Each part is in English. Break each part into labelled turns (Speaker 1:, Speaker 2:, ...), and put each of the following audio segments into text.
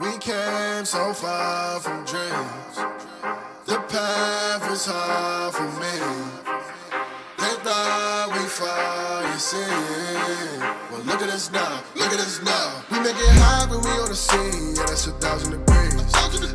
Speaker 1: We came so far from dreams. The path was hard for me. They thought we fall, you see. Well, look at us now, look at us now. We make it hot when we on the scene. Yeah, that's 1,000 degrees.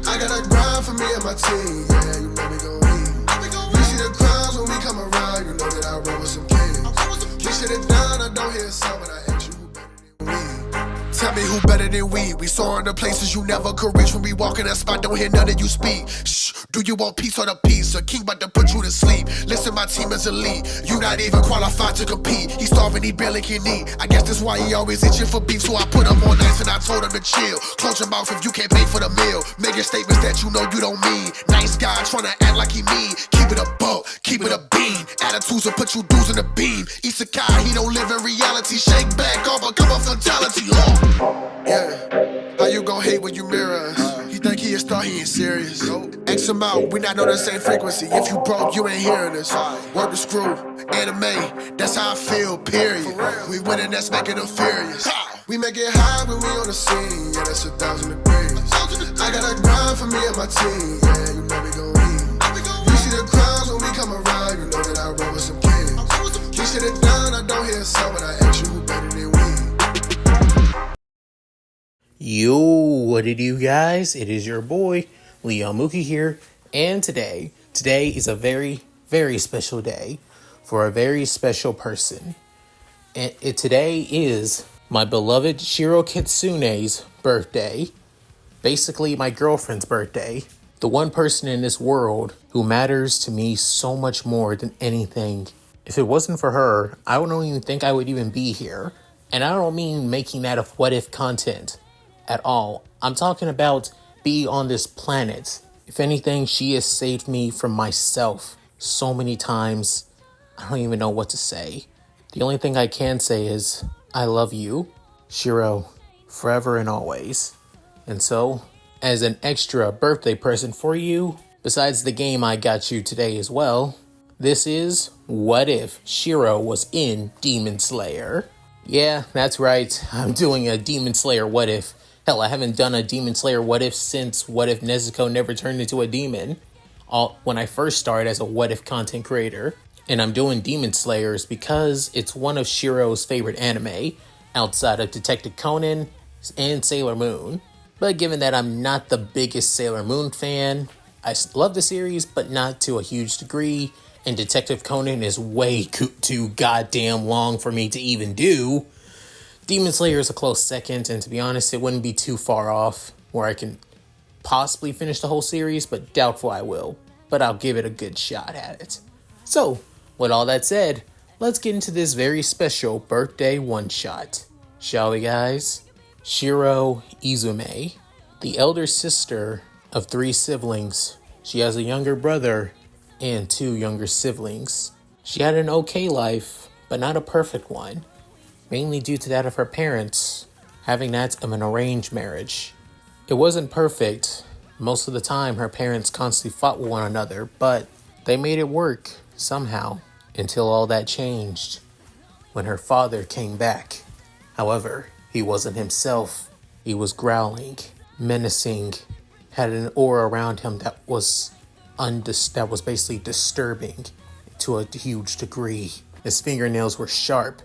Speaker 1: I got a grind for me and my team. Yeah, you know we gon' eat. You see the crowds when we come around. You know that I roll with some kings. We sit it down, I don't hear a sound, but I ask you who better than we. Tell me who better than we. We soaring to places you never could reach. When we walk in that spot, don't hear none of you speak. Shh, do you want peace or the peace? A king about to put you to sleep. Listen, my team is elite. You not even qualified to compete. He starving, he barely can eat. I guess that's why he always itching for beef. So I put him on ice and I told him to chill. Close your mouth if you can't pay for the meal. Making statements that you know you don't mean. Nice guy trying to act like he mean. Keep it a buck, keep it a bean. Attitudes will put you dudes in the beam. Isekai, he don't live in reality. Shake back, all become a fatality. Yeah, how you gon' hate when you mirror us? He think he a star, he ain't serious. X him out, we not on the same frequency. If you broke, you ain't hearing us. Work the screw, anime, that's how I feel, period. We winning, that's making them furious. We make it high when we on the scene, yeah, that's 1,000 degrees. I got a grind for me and my team, yeah, you know we gon' eat. You see the crowds when we come around, you know that I roll with some kings. We sit it down, I don't hear a sound, but I ask you who better than we.
Speaker 2: Yo, what it do, guys? It is your boy, Leon Mookie here, and today is a very, very special day for a very special person. And today is my beloved ShiroKisune's birthday, basically my girlfriend's birthday, the one person in this world who matters to me so much more than anything. If it wasn't for her, I don't even think I would even be here. And I don't mean making that of what if content at all. I'm talking about be on this planet. If anything, she has saved me from myself so many times. I don't even know what to say. The only thing I can say is I love you, Shiro, forever and always. And so, as an extra birthday present for you, besides the game I got you today as well, this is What If Shiro Was in Demon Slayer? Yeah, that's right. I'm doing a Demon Slayer What If. Hell, I haven't done a Demon Slayer What If since What If Nezuko never turned into a demon. When I first started as a What If content creator. And I'm doing Demon Slayers because it's one of Shiro's favorite anime, outside of Detective Conan and Sailor Moon. But given that I'm not the biggest Sailor Moon fan, I love the series, but not to a huge degree. And Detective Conan is way too goddamn long for me to even do. Demon Slayer is a close second, and to be honest, it wouldn't be too far off where I can possibly finish the whole series, but doubtful I will. But I'll give it a good shot at it. So, with all that said, let's get into this very special birthday one-shot. Shall we, guys? Shiro Izume, the elder sister of 3 siblings. She has a younger brother and 2 younger siblings. She had an okay life, but not a perfect one. Mainly due to that of her parents having that of an arranged marriage. It wasn't perfect. Most of the time, her parents constantly fought with one another, but they made it work somehow until all that changed when her father came back. However, he wasn't himself. He was growling, menacing, had an aura around him that was basically disturbing to a huge degree. His fingernails were sharp.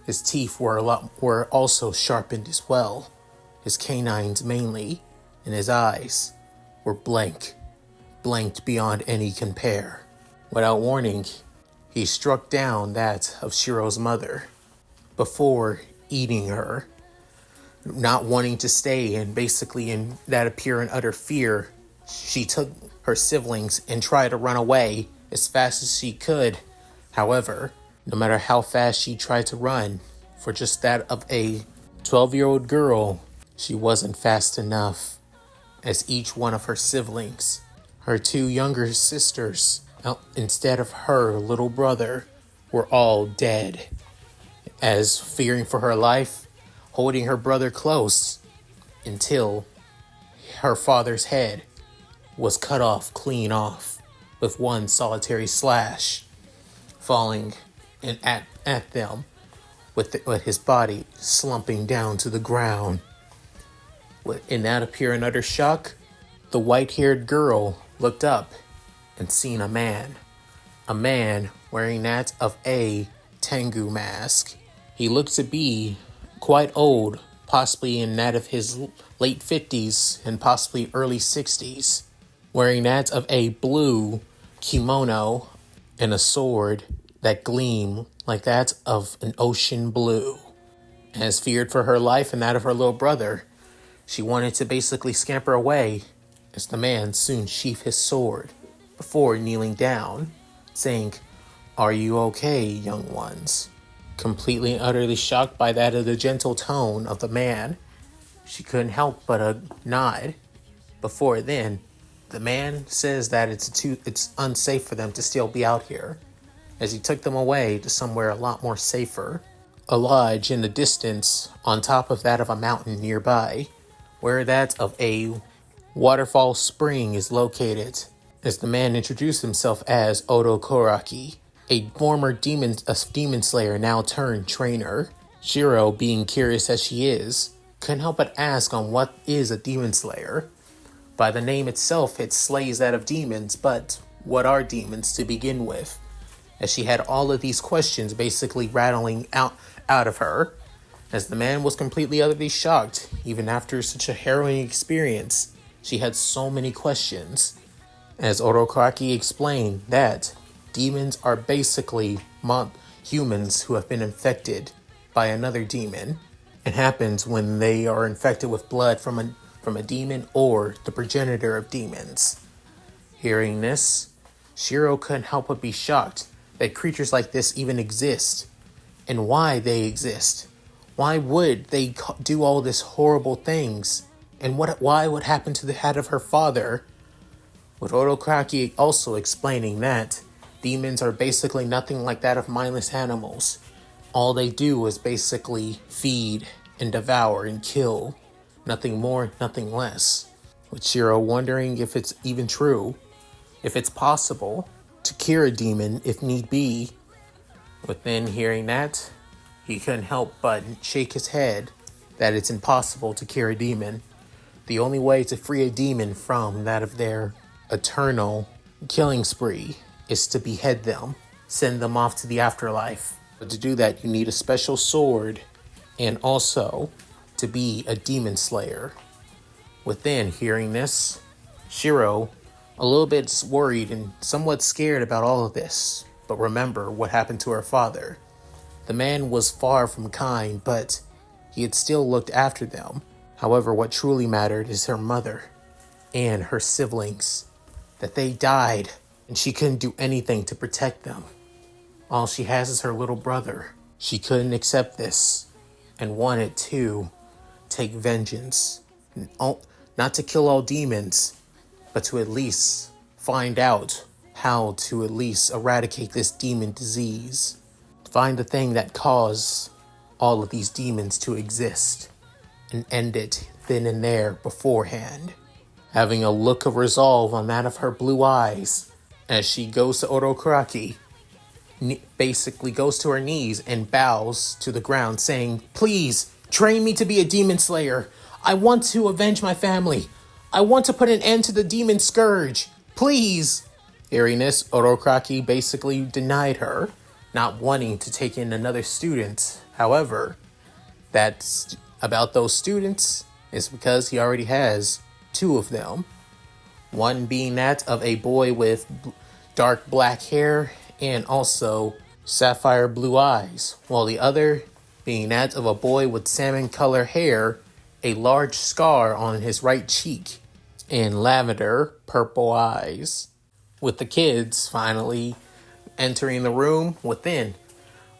Speaker 2: His teeth were also sharpened as well. His canines mainly, and his eyes were blanked beyond any compare. Without warning, he struck down that of Shiro's mother before eating her. Not wanting to stay and basically in that appear in utter fear, she took her siblings and tried to run away as fast as she could. However, no matter how fast she tried to run, for just that of a 12-year-old girl, she wasn't fast enough, as each one of her siblings, her 2 younger sisters, instead of her little brother, were all dead. As fearing for her life, holding her brother close, until her father's head was cut off clean off, with one solitary slash falling at them, with his body slumping down to the ground. In that appear in utter shock, the white-haired girl looked up and seen a man wearing that of a Tengu mask. He looked to be quite old, possibly in that of his late 50s and possibly early 60s, wearing that of a blue kimono and a sword that gleamed like that of an ocean blue. As feared for her life and that of her little brother, she wanted to basically scamper away as the man soon sheathed his sword before kneeling down, saying, "Are you okay, young ones?" Completely and utterly shocked by that of the gentle tone of the man, she couldn't help but a nod. Before then, the man says that it's unsafe for them to still be out here, as he took them away to somewhere a lot more safer. A lodge in the distance on top of that of a mountain nearby, where that of a waterfall spring is located, as the man introduced himself as Odo Koraki, a former demon slayer now turned trainer. Shiro, being curious as she is, couldn't help but ask on what is a demon slayer. By the name itself, it slays that of demons, but what are demons to begin with? As she had all of these questions basically rattling out of her, as the man was completely utterly shocked. Even after such a harrowing experience, she had so many questions. As Orokaraki explained that demons are basically humans who have been infected by another demon. It happens when they are infected with blood from a demon or the progenitor of demons. Hearing this, Shiro couldn't help but be shocked that creatures like this even exist, and why they exist. Why would they do all this horrible things? And why would happen to the head of her father? With Orokaraki also explaining that demons are basically nothing like that of mindless animals. All they do is basically feed and devour and kill. Nothing more, nothing less. With Shiro wondering if it's even true, if it's possible to cure a demon if need be. Within hearing that, he couldn't help but shake his head that it's impossible to cure a demon. The only way to free a demon from that of their eternal killing spree is to behead them, send them off to the afterlife. But to do that, you need a special sword and also to be a demon slayer. Within hearing this, Shiro, a little bit worried and somewhat scared about all of this, but remember what happened to her father. The man was far from kind, but he had still looked after them. However, what truly mattered is her mother and her siblings, that they died and she couldn't do anything to protect them. All she has is her little brother. She couldn't accept this and wanted to take vengeance. Not to kill all demons, but to at least find out how to at least eradicate this demon disease. Find the thing that caused all of these demons to exist and end it then and there beforehand. Having a look of resolve on that of her blue eyes as she goes to Orokaraki, basically goes to her knees and bows to the ground saying, "Please, train me to be a demon slayer. I want to avenge my family. I want to put an end to the demon scourge. Please." Hearing this, Orokaraki basically denied her, not wanting to take in another student. However, that's about those students is because he already has two of them. One being that of a boy with dark black hair and also sapphire blue eyes, while the other being that of a boy with salmon color hair, a large scar on his right cheek, and lavender purple eyes. With the kids finally entering the room within,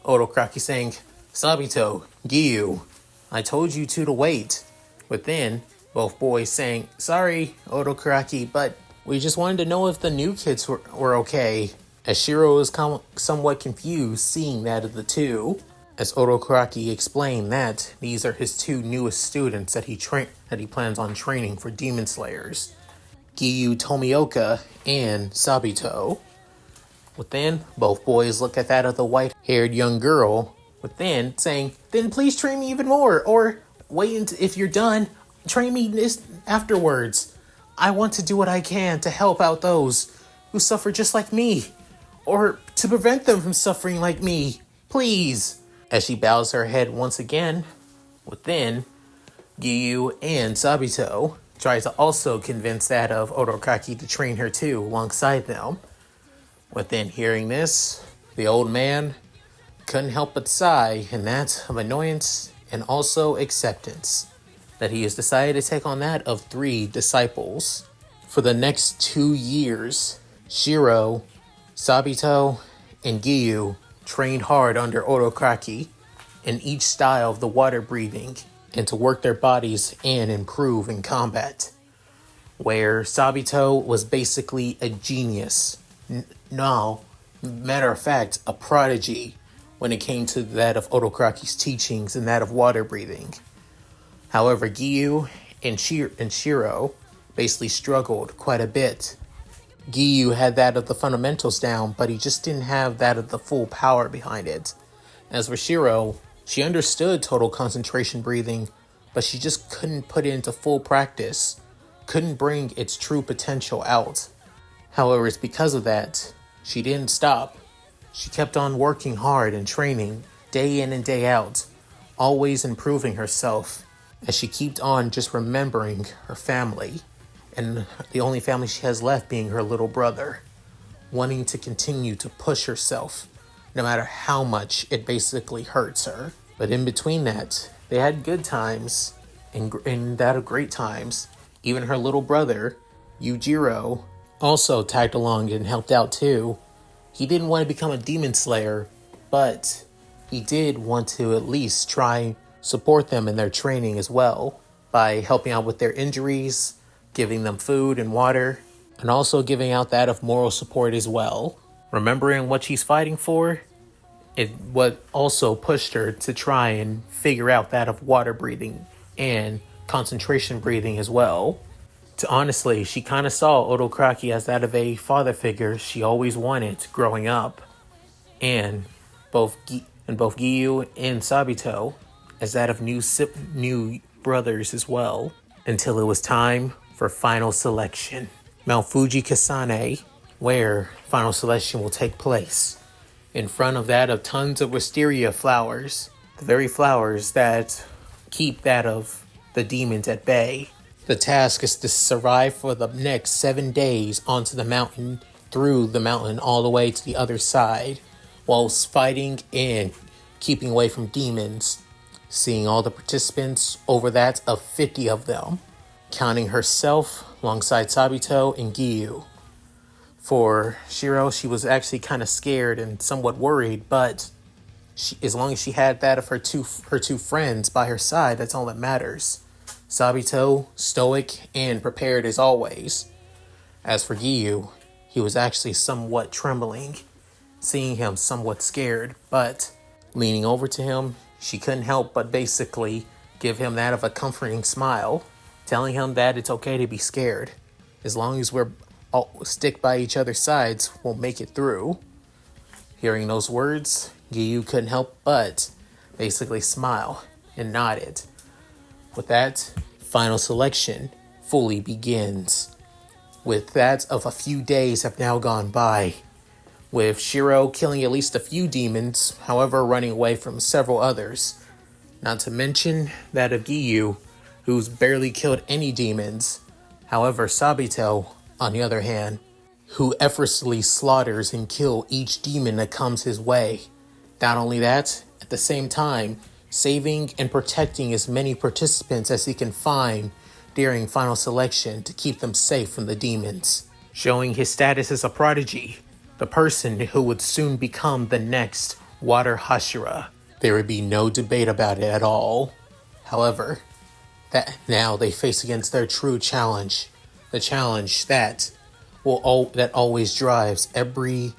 Speaker 2: Orokaraki saying, "Sabito, Giyu, I told you two to wait." Within, both boys saying, "Sorry, Orokaraki, but we just wanted to know if the new kids were okay." As Shiro was somewhat confused seeing that of the two, as Orokaraki explained that these are his two newest students that he plans on training for demon slayers, Giyu Tomioka and Sabito. Within, both boys look at that of the white-haired young girl within, saying, "Then please train me even more, or wait until if you're done, train me this afterwards. I want to do what I can to help out those who suffer just like me, or to prevent them from suffering like me. Please. As she bows her head once again, within, Giyu and Sabito try to also convince that of Odokaki to train her too alongside them. Within hearing this, the old man couldn't help but sigh in that of annoyance and also acceptance that he has decided to take on that of 3 disciples. For the next 2 years, Shiro, Sabito, and Giyu trained hard under Odokaki in each style of the water breathing and to work their bodies and improve in combat. Where Sabito was basically a genius. No, matter of fact, a prodigy when it came to that of Odokaki's teachings and that of water breathing. However, Giyu and Shiro basically struggled quite a bit. Giyu had that of the fundamentals down, but he just didn't have that of the full power behind it. As for Shiro, she understood total concentration breathing, but she just couldn't put it into full practice, couldn't bring its true potential out. However, it's because of that, she didn't stop. She kept on working hard and training, day in and day out, always improving herself, as she kept on just remembering her family, and the only family she has left being her little brother, wanting to continue to push herself, no matter how much it basically hurts her. But in between that, they had good times, and that of great times. Even her little brother, Yujiro, also tagged along and helped out too. He didn't want to become a demon slayer, but he did want to at least try support them in their training as well by helping out with their injuries, giving them food and water, and also giving out that of moral support as well. Remembering what she's fighting for, what also pushed her to try and figure out that of water breathing and concentration breathing as well. Honestly, she kind of saw Odokaki as that of a father figure she always wanted growing up, and both Giyu and Sabito as that of new brothers as well, until it was time for final selection. Mount Fuji Kasane, where final selection will take place, in front of that of tons of wisteria flowers, the very flowers that keep that of the demons at bay. The task is to survive for the next 7 days onto the mountain, through the mountain all the way to the other side, whilst fighting and keeping away from demons. Seeing all the participants, over that of 50 of them, counting herself alongside Sabito and Giyu. For Shiro, she was actually kind of scared and somewhat worried, but as long as she had that of her two friends by her side, that's all that matters. Sabito, stoic and prepared as always. As for Giyu, he was actually somewhat trembling, seeing him somewhat scared, but leaning over to him, she couldn't help but basically give him that of a comforting smile, telling him that it's okay to be scared. As long as we're all stick by each other's sides, we'll make it through. Hearing those words, Giyu couldn't help but basically smile and nodded. With that, final selection fully begins. With that of a few days have now gone by, with Shiro killing at least a few demons, however running away from several others. Not to mention that of Giyu, who's barely killed any demons. However, Sabito, on the other hand, who effortlessly slaughters and kills each demon that comes his way. Not only that, at the same time, saving and protecting as many participants as he can find during final selection to keep them safe from the demons. Showing his status as a prodigy, the person who would soon become the next Water Hashira. There would be no debate about it at all. However, that now they face against their true challenge. The challenge that always drives every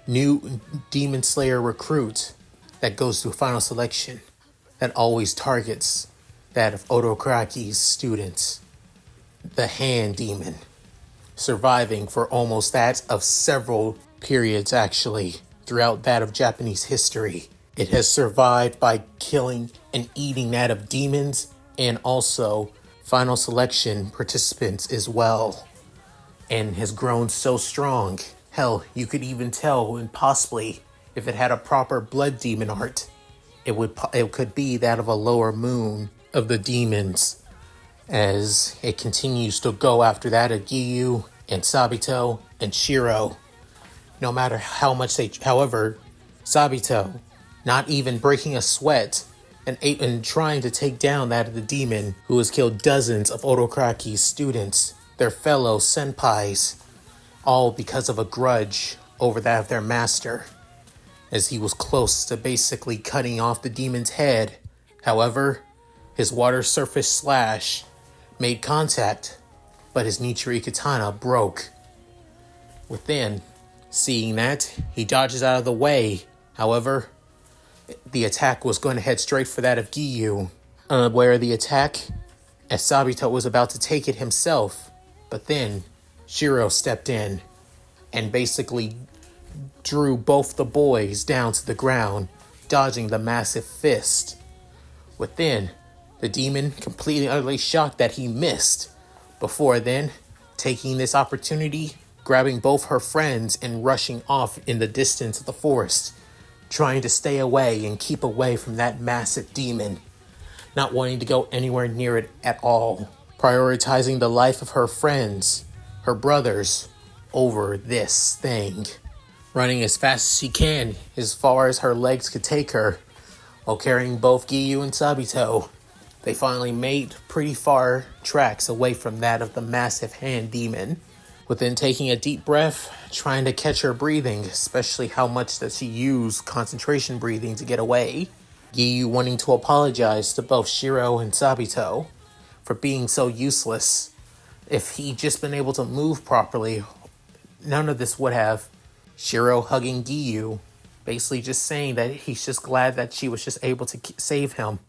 Speaker 2: new Demon Slayer recruit that goes through final selection. That always targets that of Odokaki's students. The Hand Demon. Surviving for almost that of several periods actually throughout that of Japanese history. It has survived by killing and eating that of demons and also final selection participants as well, and has grown so strong. Hell, you could even tell, and possibly, if it had a proper blood demon art, it could be that of a lower moon of the demons, as it continues to go after that of Giyu and Sabito and Shiro. No matter how much however, Sabito, not even breaking a sweat, and trying to take down that of the demon who has killed dozens of Otokraki's students, their fellow senpais, all because of a grudge over that of their master, as he was close to basically cutting off the demon's head. However, his water surface slash made contact, but his Nichiri katana broke. Within, seeing that, he dodges out of the way. However, the attack was going to head straight for that of Giyu, unaware of the attack, as Sabito was about to take it himself. But then, Shiro stepped in and basically drew both the boys down to the ground, dodging the massive fist. Within, the demon, completely utterly shocked that he missed, before then, taking this opportunity, grabbing both her friends and rushing off in the distance of the forest, trying to stay away and keep away from that massive demon, not wanting to go anywhere near it at all, prioritizing the life of her friends, her brothers, over this thing, running as fast as she can, as far as her legs could take her, while carrying both Giyu and Sabito. They finally made pretty far tracks away from that of the massive hand demon. Within taking a deep breath, trying to catch her breathing, especially how much that she used concentration breathing to get away. Giyu wanting to apologize to both Shiro and Sabito for being so useless. If he'd just been able to move properly, none of this would have. Shiro hugging Giyu, basically just saying that he's just glad that she was just able to save him,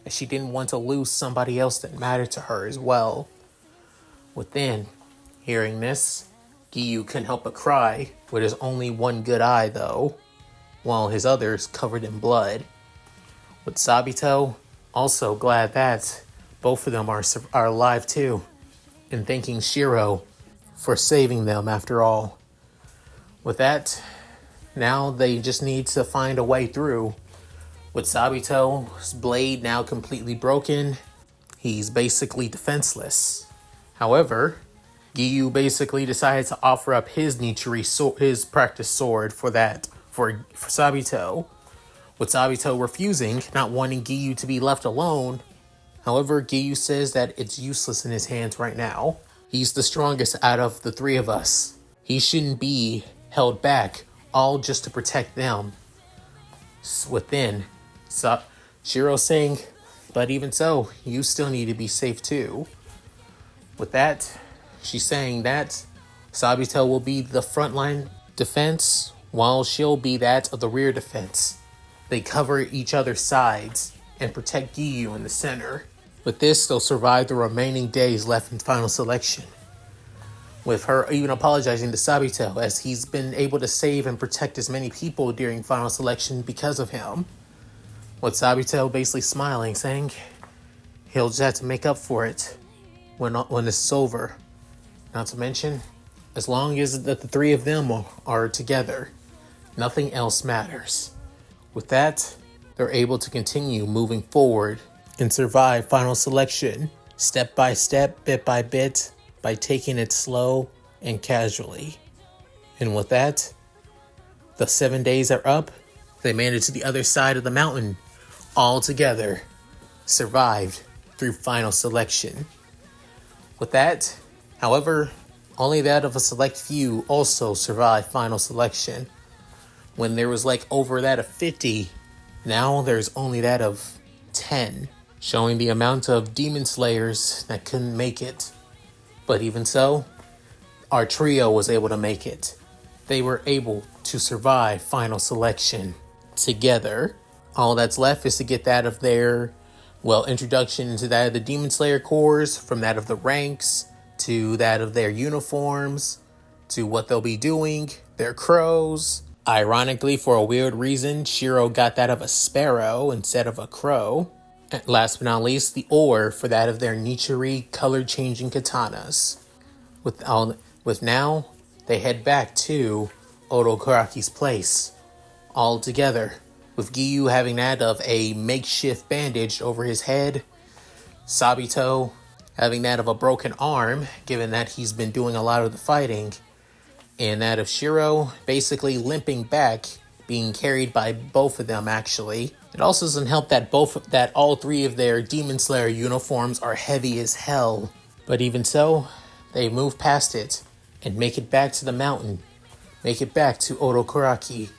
Speaker 2: as she didn't want to lose somebody else that mattered to her as well. Within, hearing this, Giyu couldn't help but cry, with his only one good eye though, while his others covered in blood. With Sabito, also glad that both of them are alive too, and thanking Shiro for saving them after all. With that, now they just need to find a way through. With Sabito's blade now completely broken, he's basically defenseless. However, Giyu basically decided to offer up his Nichiri, his practice sword for Sabito. With Sabito refusing, not wanting Giyu to be left alone. However, Giyu says that it's useless in his hands right now. He's the strongest out of the three of us. He shouldn't be held back, all just to protect them. Within, Shiro saying, but even so, you still need to be safe too. With that, she's saying that Sabito will be the frontline defense, while she'll be that of the rear defense. They cover each other's sides and protect Giyu in the center. With this, they'll survive the remaining days left in final selection, with her even apologizing to Sabito, as he's been able to save and protect as many people during final selection because of him. With Sabito basically smiling, saying he'll just have to make up for it when this is over. Not to mention, as long as the three of them are together, nothing else matters. With that, they're able to continue moving forward and survive final selection, step by step, bit by bit, by taking it slow and casually. And with that, the 7 days are up. They made it to the other side of the mountain, all together, survived through final selection. With that, however, only that of a select few also survived final selection. When there was over that of 50, now there's only that of 10, showing the amount of demon slayers that couldn't make it. But even so, our trio was able to make it. They were able to survive final selection together. All that's left is to get that of their, introduction into that of the Demon Slayer Corps, from that of the ranks, to that of their uniforms, to what they'll be doing, their crows. Ironically, for a weird reason, Shiro got that of a sparrow instead of a crow. And last but not least, the ore for that of their Nichiri color-changing katanas. With now, they head back to Odokaraki's place, all together, with Giyu having that of a makeshift bandage over his head, Sabito having that of a broken arm, given that he's been doing a lot of the fighting, and that of Shiro basically limping back, being carried by both of them actually. It also doesn't help that all three of their Demon Slayer uniforms are heavy as hell. But even so, they move past it and make it back to the mountain, make it back to Odokaraki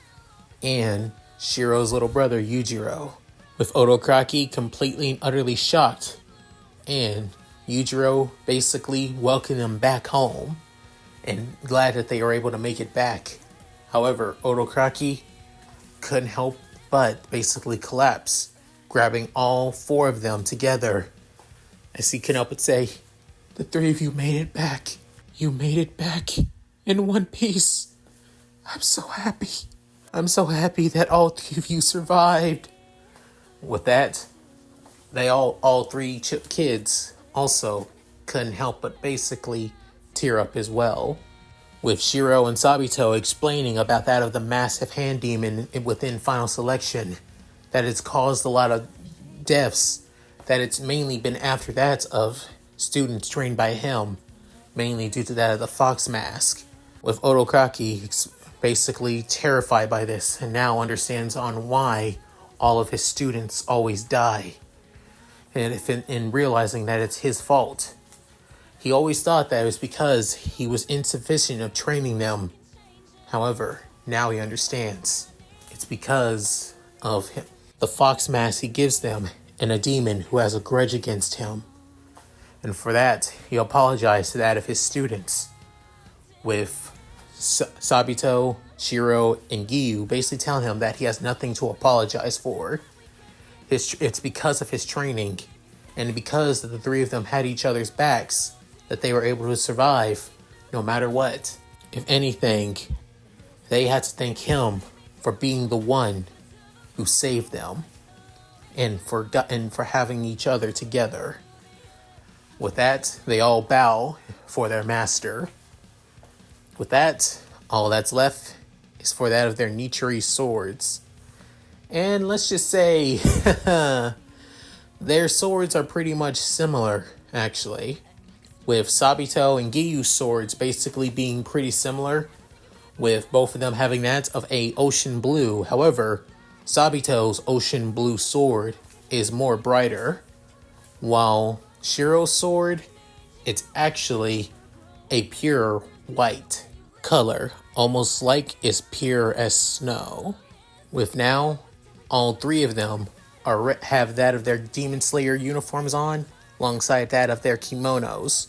Speaker 2: and Shiro's little brother Yujiro, with Odokaraki completely and utterly shocked, and Yujiro basically welcoming them back home and glad that they were able to make it back. However, Odokaraki couldn't help but basically collapse, grabbing all four of them together as he couldn't help but say, "The three of you made it back. You made it back in one piece. I'm so happy. I'm so happy that all three of you survived." With that, they all three kids also couldn't help but basically tear up as well, with Shiro and Sabito explaining about that of the massive hand demon within Final Selection, that it's caused a lot of deaths, that it's mainly been after that of students trained by him, mainly due to that of the fox mask, with Odokaraki basically terrified by this and now understands on why all of his students always die, and if in realizing that it's his fault. He always thought that it was because he was insufficient of training them. However, now he understands. It's because of him, the fox mask he gives them, and a demon who has a grudge against him. And for that, he apologized to that of his students, with Sabito, Shiro, and Giyu basically telling him that he has nothing to apologize for. It's because of his training, and because the three of them had each other's backs, that they were able to survive no matter what. If anything, they had to thank him for being the one who saved them, and for having each other together. With that, they all bow for their master. With that, all that's left is for that of their Nichiri swords. And let's just say, their swords are pretty much similar, actually, with Sabito and Giyu's swords basically being pretty similar, with both of them having that of a ocean blue. However, Sabito's ocean blue sword is more brighter, while Shiro's sword, it's actually a pure white color, almost like it's pure as snow. With now, all three of them have that of their Demon Slayer uniforms on, alongside that of their kimonos.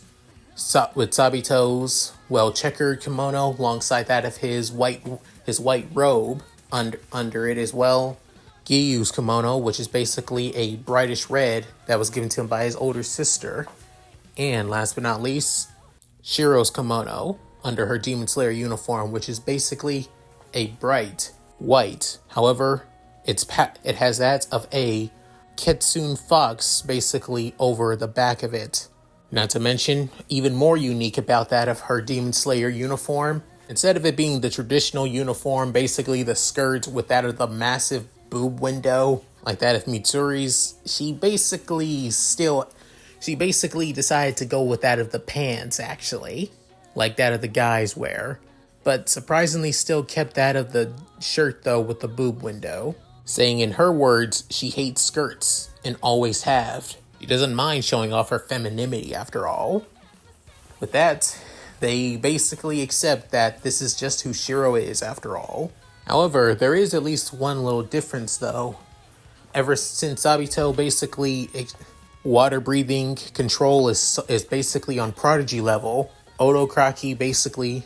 Speaker 2: With Sabito's checkered kimono, alongside that of his white robe under it as well. Giyu's kimono, which is basically a brightish red that was given to him by his older sister. And last but not least, Shiro's kimono under her Demon Slayer uniform, which is basically a bright white. However, it has that of a kitsune fox basically over the back of it. Not to mention, even more unique about that of her Demon Slayer uniform, instead of it being the traditional uniform, basically the skirt with that of the massive boob window, like that of Mitsuri's, she basically decided to go with that of the pants, actually, like that of the guys wear, but surprisingly still kept that of the shirt, though, with the boob window, saying in her words, she hates skirts, and always have. She doesn't mind showing off her femininity, after all. With that, they basically accept that this is just who Shiro is, after all. However, there is at least one little difference, though. Ever since Sabito basically water breathing control is basically on prodigy level, Odokaraki basically,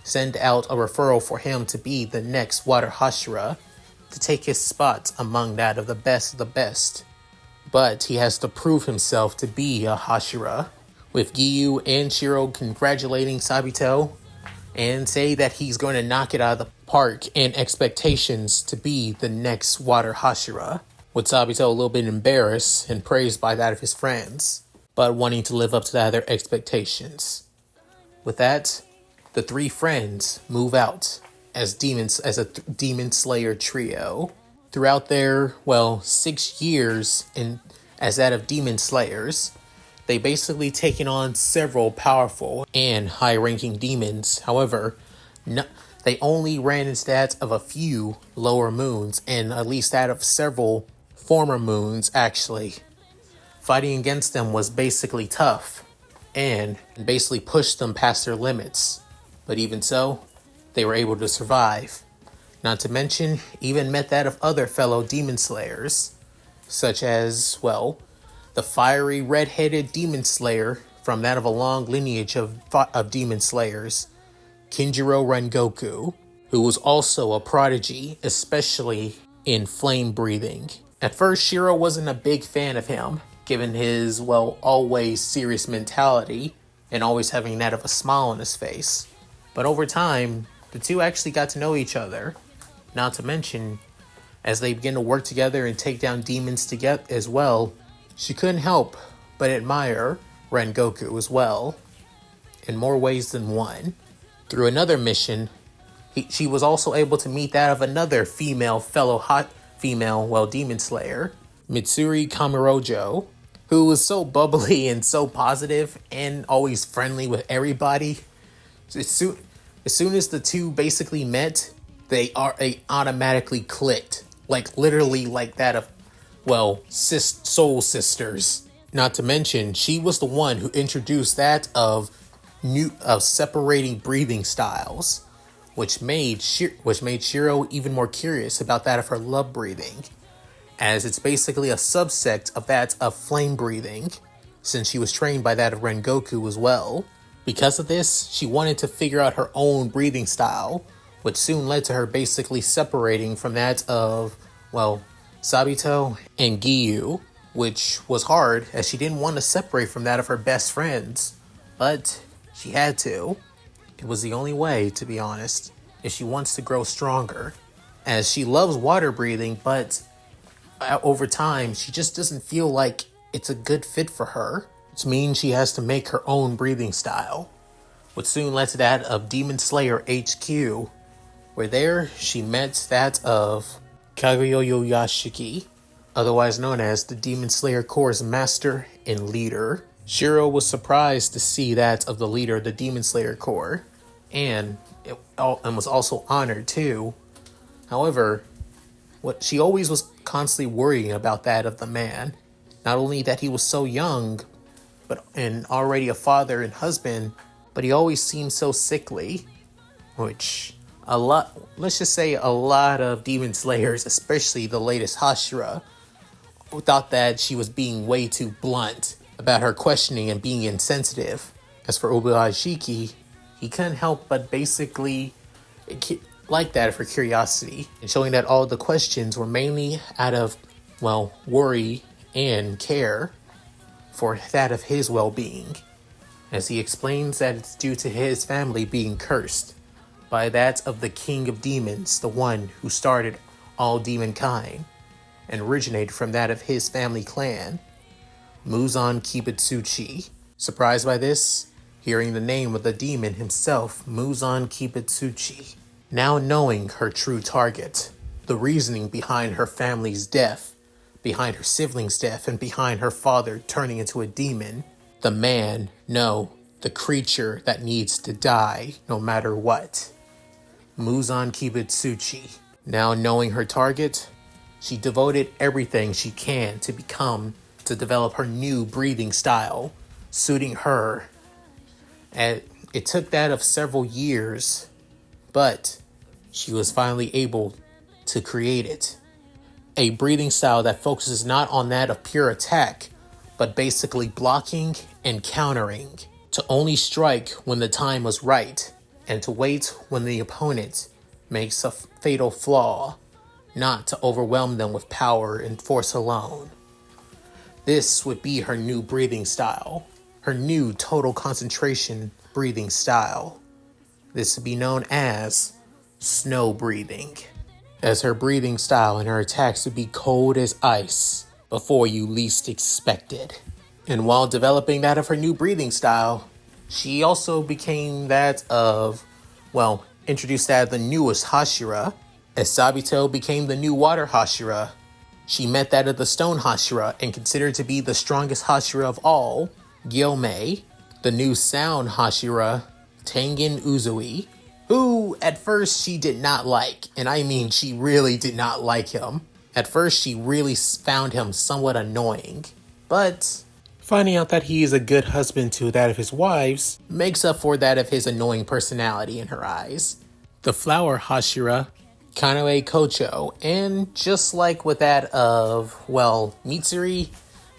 Speaker 2: send out a referral for him to be the next water Hashira, to take his spot among that of the best. But he has to prove himself to be a Hashira, with Giyu and Shiro congratulating Sabito and say that he's going to knock it out of the park, and expectations to be the next water Hashira. with Sabito a little bit embarrassed and praised by that of his friends, but wanting to live up to that of their expectations. With that, the three friends move out as demon slayer trio. Throughout their, 6 years as that of demon slayers, they basically taken on several powerful and high-ranking demons. However, they only ran into that of a few lower moons, and at least that of several former moons, actually. Fighting against them was basically tough, and basically pushed them past their limits. But even so, they were able to survive. Not to mention, even met that of other fellow demon slayers, such as, the fiery red-headed demon slayer from that of a long lineage of demon slayers, Kinjiro Rengoku, who was also a prodigy, especially in flame breathing. At first, Shiro wasn't a big fan of him, given his, always serious mentality and always having that of a smile on his face. But over time, the two actually got to know each other. Not to mention, as they begin to work together and take down demons together as well, she couldn't help but admire Rengoku as well, in more ways than one. Through another mission, she was also able to meet that of another female demon slayer, Mitsuri Kamirojo, who was so bubbly and so positive and always friendly with everybody. As soon as the two basically met, they automatically clicked, literally like that of, soul sisters. Not to mention, she was the one who introduced that of separating breathing styles, which made Shiro even more curious about that of her love breathing, as it's basically a subsect of that of flame breathing, since she was trained by that of Rengoku as well. Because of this, she wanted to figure out her own breathing style, which soon led to her basically separating from that of, Sabito and Giyu, which was hard as she didn't want to separate from that of her best friends. But she had to. It was the only way, to be honest, if she wants to grow stronger. As she loves water breathing, but over time, she just doesn't feel like it's a good fit for her, which means she has to make her own breathing style, which soon led to that of Demon Slayer HQ, where there she met that of Kaguya Yashiki, otherwise known as the Demon Slayer Corps' master and leader. Shiro was surprised to see that of the leader of the Demon Slayer Corps, and was also honored too. However, what she always was constantly worrying about that of the man, not only that he was so young, and already a father and husband, but he always seemed so sickly, which let's just say a lot of Demon Slayers, especially the latest Hashira, thought that she was being way too blunt about her questioning and being insensitive. As for Obashiki, he couldn't help but basically like that of her curiosity, and showing that all the questions were mainly out of, worry and care for that of his well-being, as he explains that it's due to his family being cursed by that of the King of Demons, the one who started all demonkind, and originated from that of his family clan, Muzan Kibutsuchi. Surprised by this, hearing the name of the demon himself, Muzan Kibutsuchi. Now knowing her true target, the reasoning behind her family's death, behind her siblings' death, and behind her father turning into a demon, the man, no, the creature that needs to die no matter what. Muzan Kibutsuchi. Now knowing her target, she devoted everything she can to develop her new breathing style, suiting her. And it took that of several years, but she was finally able to create it. A breathing style that focuses not on that of pure attack, but basically blocking and countering, to only strike when the time was right, and to wait when the opponent makes a fatal flaw, not to overwhelm them with power and force alone. This would be her new breathing style, her new total concentration breathing style. This would be known as snow breathing. as her breathing style and her attacks would be cold as ice before you least expected. And while developing that of her new breathing style, she also became that of, well, introduced that of the newest Hashira, as Sabito became the new water Hashira. She met that of the stone Hashira and considered to be the strongest Hashira of all, Gyomei, the new sound Hashira, Tengen Uzui, who at first she did not like, and I mean she really did not like him. At first she really found him somewhat annoying, but finding out that he is a good husband to that of his wives makes up for that of his annoying personality in her eyes. The flower Hashira, Kanoe Kocho, and just like with that of, well, Mitsuri,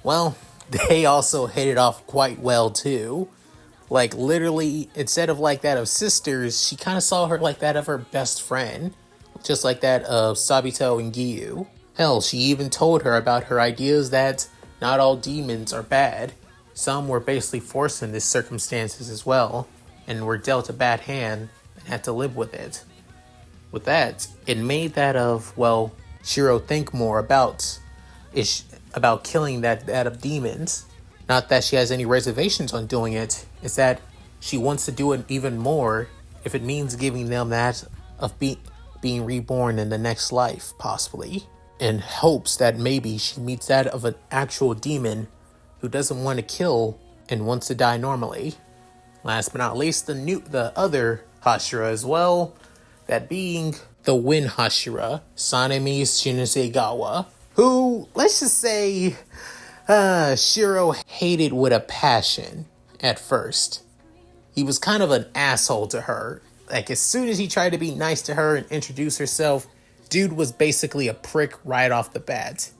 Speaker 2: well, they also hit it off quite well too. Like literally, instead of like that of sisters, she kind of saw her like that of her best friend, just like that of Sabito and Giyu. Hell, she even told her about her ideas that not all demons are bad. Some were basically forced in these circumstances as well, and were dealt a bad hand and had to live with it. With that, it made that of, well, Shiro think more about killing that of demons. Not that she has any reservations on doing it, it's that she wants to do it even more if it means giving them that of being reborn in the next life, possibly. In hopes that maybe she meets that of an actual demon who doesn't want to kill and wants to die normally. Last but not least, the other Hashira as well, that being the Wind Hashira, Sanemi Shinisegawa, who, let's just say, Shiro hated with a passion at first. He was kind of an asshole to her. Like, as soon as he tried to be nice to her and introduce herself, dude was basically a prick right off the bat.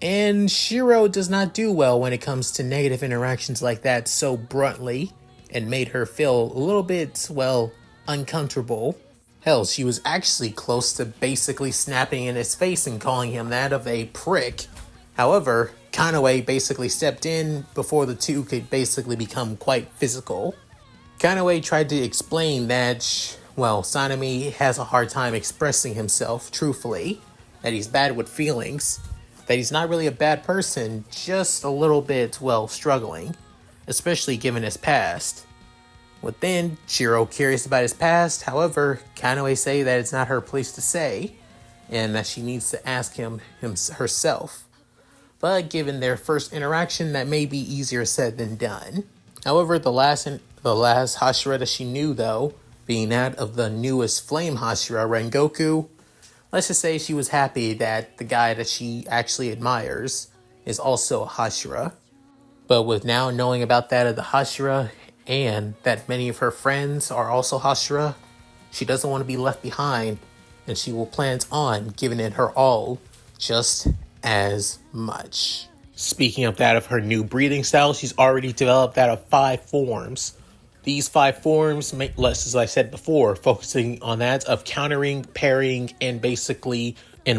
Speaker 2: And Shiro does not do well when it comes to negative interactions like that so bluntly, and made her feel a little bit, well, uncomfortable. Hell, she was actually close to basically snapping in his face and calling him that of a prick. However, Kanoe basically stepped in before the two could basically become quite physical. Kanoe tried to explain that, well, Sanemi has a hard time expressing himself truthfully, that he's bad with feelings, that he's not really a bad person, just a little bit, well, struggling, especially given his past. Within, Shiro curious about his past, however, Kanoe say that it's not her place to say, and that she needs to ask him herself. But given their first interaction, that may be easier said than done. However, the last Hashira that she knew, though, being that of the newest Flame Hashira, Rengoku, let's just say she was happy that the guy that she actually admires is also a Hashira. But with now knowing about that of the Hashira, and that many of her friends are also Hashira, she doesn't want to be left behind, and she will plan on giving it her all, just as much. Speaking of that of her new breathing style, she's already developed that of 5 forms. These 5 forms, as I said before, focusing on that of countering, parrying, and basically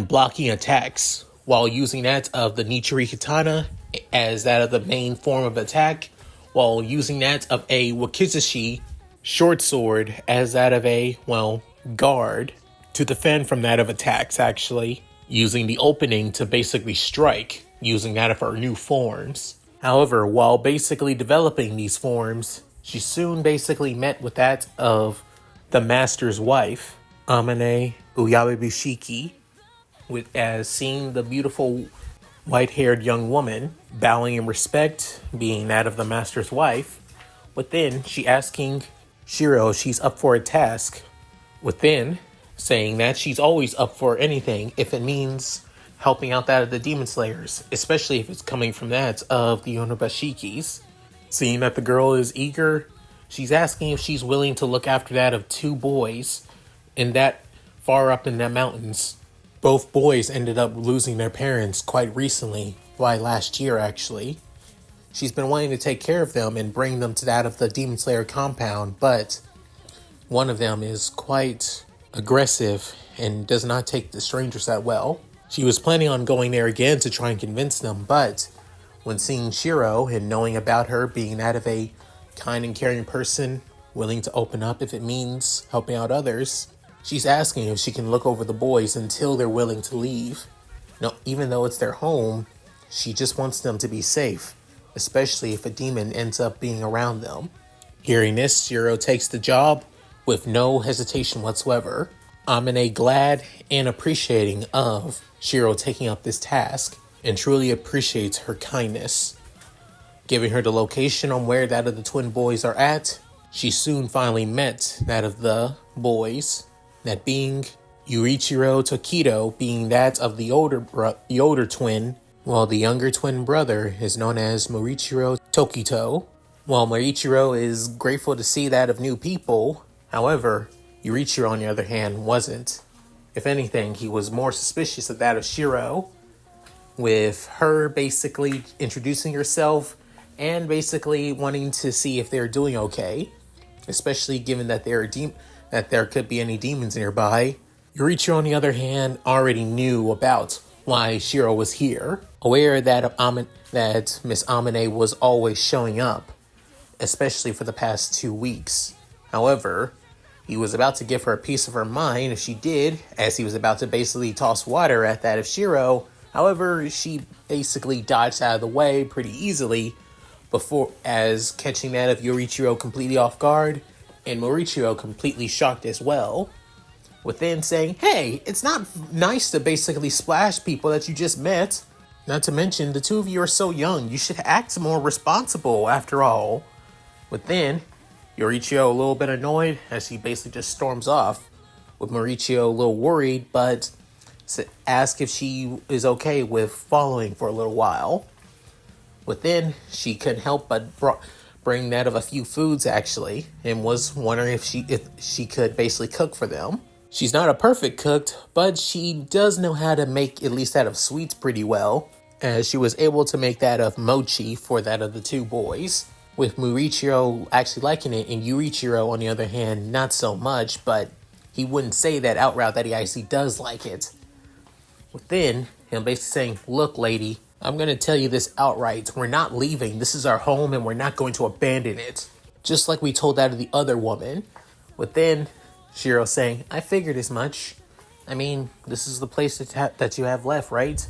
Speaker 2: blocking attacks, while using that of the Nichiri Katana as that of the main form of attack, while using that of a Wakizashi short sword as that of a, well, guard to defend from that of attacks, actually, using the opening to basically strike, using that of her new forms. However, while basically developing these forms, she soon basically met with that of the master's wife, Amane Uyabebishiki, as seeing the beautiful white-haired young woman, bowing in respect, being that of the master's wife. Within, she asking Shiro if she's up for a task. Within, saying that she's always up for anything if it means helping out that of the demon slayers, especially if it's coming from that of the Onobashikis. Seeing that the girl is eager, she's asking if she's willing to look after that of 2 boys in that far up in the mountains. Both boys ended up losing their parents quite recently, last year actually. She's been wanting to take care of them and bring them to that of the Demon Slayer compound, but one of them is quite aggressive and does not take the strangers that well. She was planning on going there again to try and convince them, but when seeing Shiro and knowing about her being that of a kind and caring person, willing to open up if it means helping out others, She's asking if she can look over the boys until they're willing to leave. No, even though it's their home, she just wants them to be safe, especially if a demon ends up being around them. Hearing this, Shiro takes the job with no hesitation whatsoever. Amane glad and appreciating of Shiro taking up this task and truly appreciates her kindness. Giving her the location on where that of the twin boys are at, she soon finally met that of the boys, that being Yurichiro Tokito, being that of the older twin, while the younger twin brother is known as Morichiro Tokito. While Morichiro is grateful to see that of new people, however, Yurichiro on the other hand wasn't. If anything, he was more suspicious of that of Shiro, with her basically introducing herself and basically wanting to see if they're doing okay, especially given that that there could be any demons nearby. Yurichiro, on the other hand, already knew about why Shiro was here, aware that that Miss Amane was always showing up, especially for the past 2 weeks. However, he was about to give her a piece of her mind if she did, as he was about to basically toss water at that of Shiro. However, she basically dodged out of the way pretty easily, before as catching that of Yurichiro completely off guard, and Morichiro completely shocked as well, with then saying, "Hey, it's not nice to basically splash people that you just met. Not to mention, the two of you are so young, you should act more responsible after all." With then, Yurichiro a little bit annoyed as he basically just storms off, with Morichiro a little worried, but ask if she is okay with following for a little while. Within, she couldn't help but bring that of a few foods actually, and was wondering if she could basically cook for them. She's not a perfect cook, but she does know how to make at least that of sweets pretty well, as she was able to make that of mochi for that of the two boys, with Morichiro actually liking it, and Yurichiro on the other hand not so much, but he wouldn't say that outright that he actually does like it. Within, him basically saying, "Look, lady, I'm going to tell you this outright. We're not leaving. This is our home and we're not going to abandon it. Just like we told that of the other woman." Within, Shiro saying, "I figured as much. I mean, this is the place that you have left, right?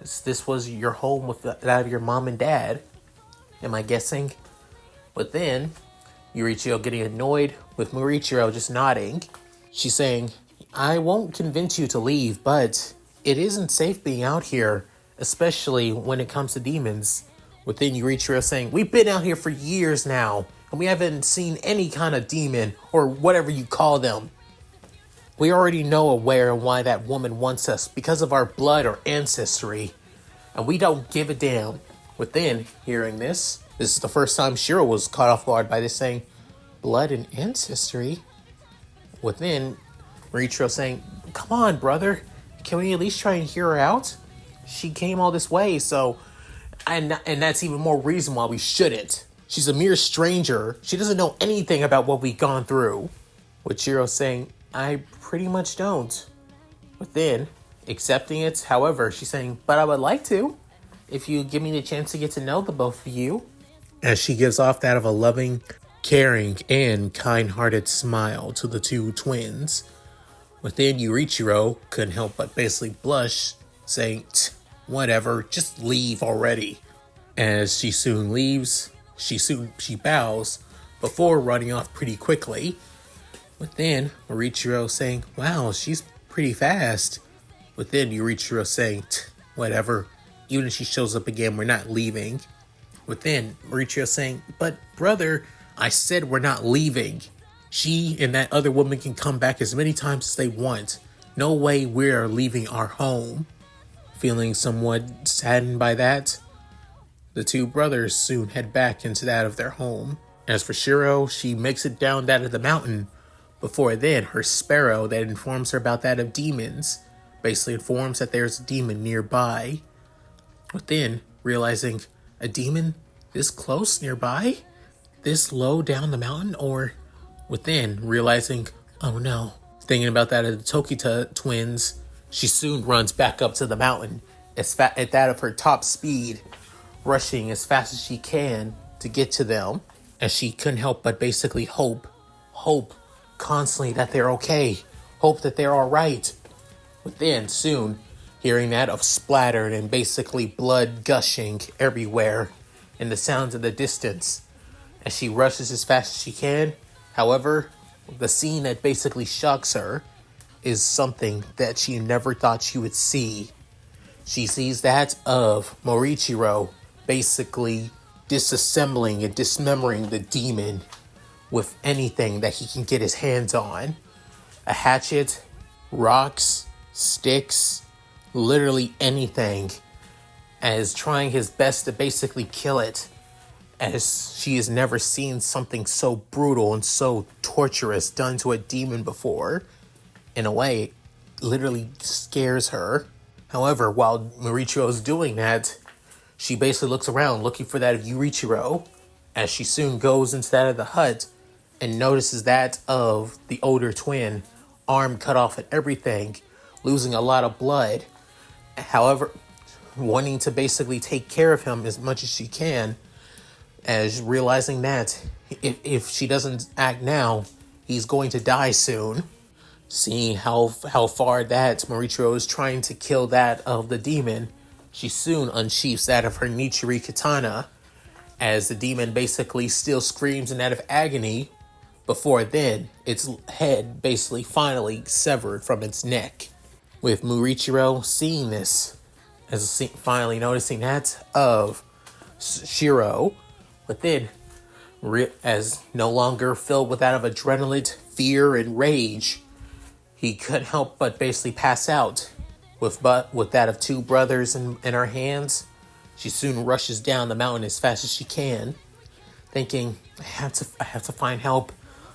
Speaker 2: This was your home with that of your mom and dad. Am I guessing?" Within, Yurichiro getting annoyed, with Morichiro just nodding. She's saying, "I won't convince you to leave, but it isn't safe being out here, especially when it comes to demons." Within, Yurichiro saying, "We've been out here for years now, and we haven't seen any kind of demon, or whatever you call them. We already know where and why that woman wants us, because of our blood or ancestry, and we don't give a damn." Within, hearing this is the first time Shiro was caught off guard by this, saying, "Blood and ancestry?" Within, Morichiro saying, "Come on, brother. Can we at least try and hear her out? She came all this way, so..." And that's even more reason why we shouldn't. She's a mere stranger. She doesn't know anything about what we've gone through. With Shiro saying, "I pretty much don't." Within, accepting it, however, she's saying, "But I would like to, if you give me the chance to get to know the both of you." As she gives off that of a loving, caring, and kind-hearted smile to the two twins. Within, Yurichiro couldn't help but basically blush, saying, "Whatever, just leave already." As she soon leaves, she bows before running off pretty quickly. Within, Morichiro saying, "Wow, she's pretty fast." Within, Yurichiro saying, "Whatever, even if she shows up again, we're not leaving." Within, Morichiro saying, "But brother, I said we're not leaving. She and that other woman can come back as many times as they want. No way we're leaving our home." Feeling somewhat saddened by that, the two brothers soon head back into that of their home. As for Shiro, she makes it down that of the mountain. Before then, her sparrow that informs her about that of demons basically informs that there's a demon nearby. Within, realizing, a demon this close nearby? This low down the mountain? Or within, realizing, oh no. Thinking about that of the Tokito twins, she soon runs back up to the mountain at that of her top speed, rushing as fast as she can to get to them, as she couldn't help but basically hope constantly that they're okay, Hope that they're all right. But then, soon, hearing that of splattered and basically blood gushing everywhere and the sounds in the distance as she rushes as fast as she can. However, the scene that basically shocks her is something that she never thought she would see. She sees that of Morichiro basically disassembling and dismembering the demon with anything that he can get his hands on. A hatchet, rocks, sticks, literally anything, as trying his best to basically kill it, as she has never seen something so brutal and so torturous done to a demon before. In a way, it literally scares her. However, while Morichiro is doing that, she basically looks around looking for that of Yurichiro, as she soon goes into that of the hut and notices that of the older twin, arm cut off and everything, losing a lot of blood. However, wanting to basically take care of him as much as she can, as realizing that if she doesn't act now, he's going to die soon. Seeing how far that Morichiro is trying to kill that of the demon, she soon unsheaths that of her Nichiri katana, as the demon basically still screams in that of agony, before then its head basically finally severed from its neck. With Morichiro seeing this, as finally noticing that of Shiro, but then as no longer filled with that of adrenaline, fear, and rage, he couldn't help but basically pass out. With that of two brothers in her hands, she soon rushes down the mountain as fast as she can, thinking, I have to find help.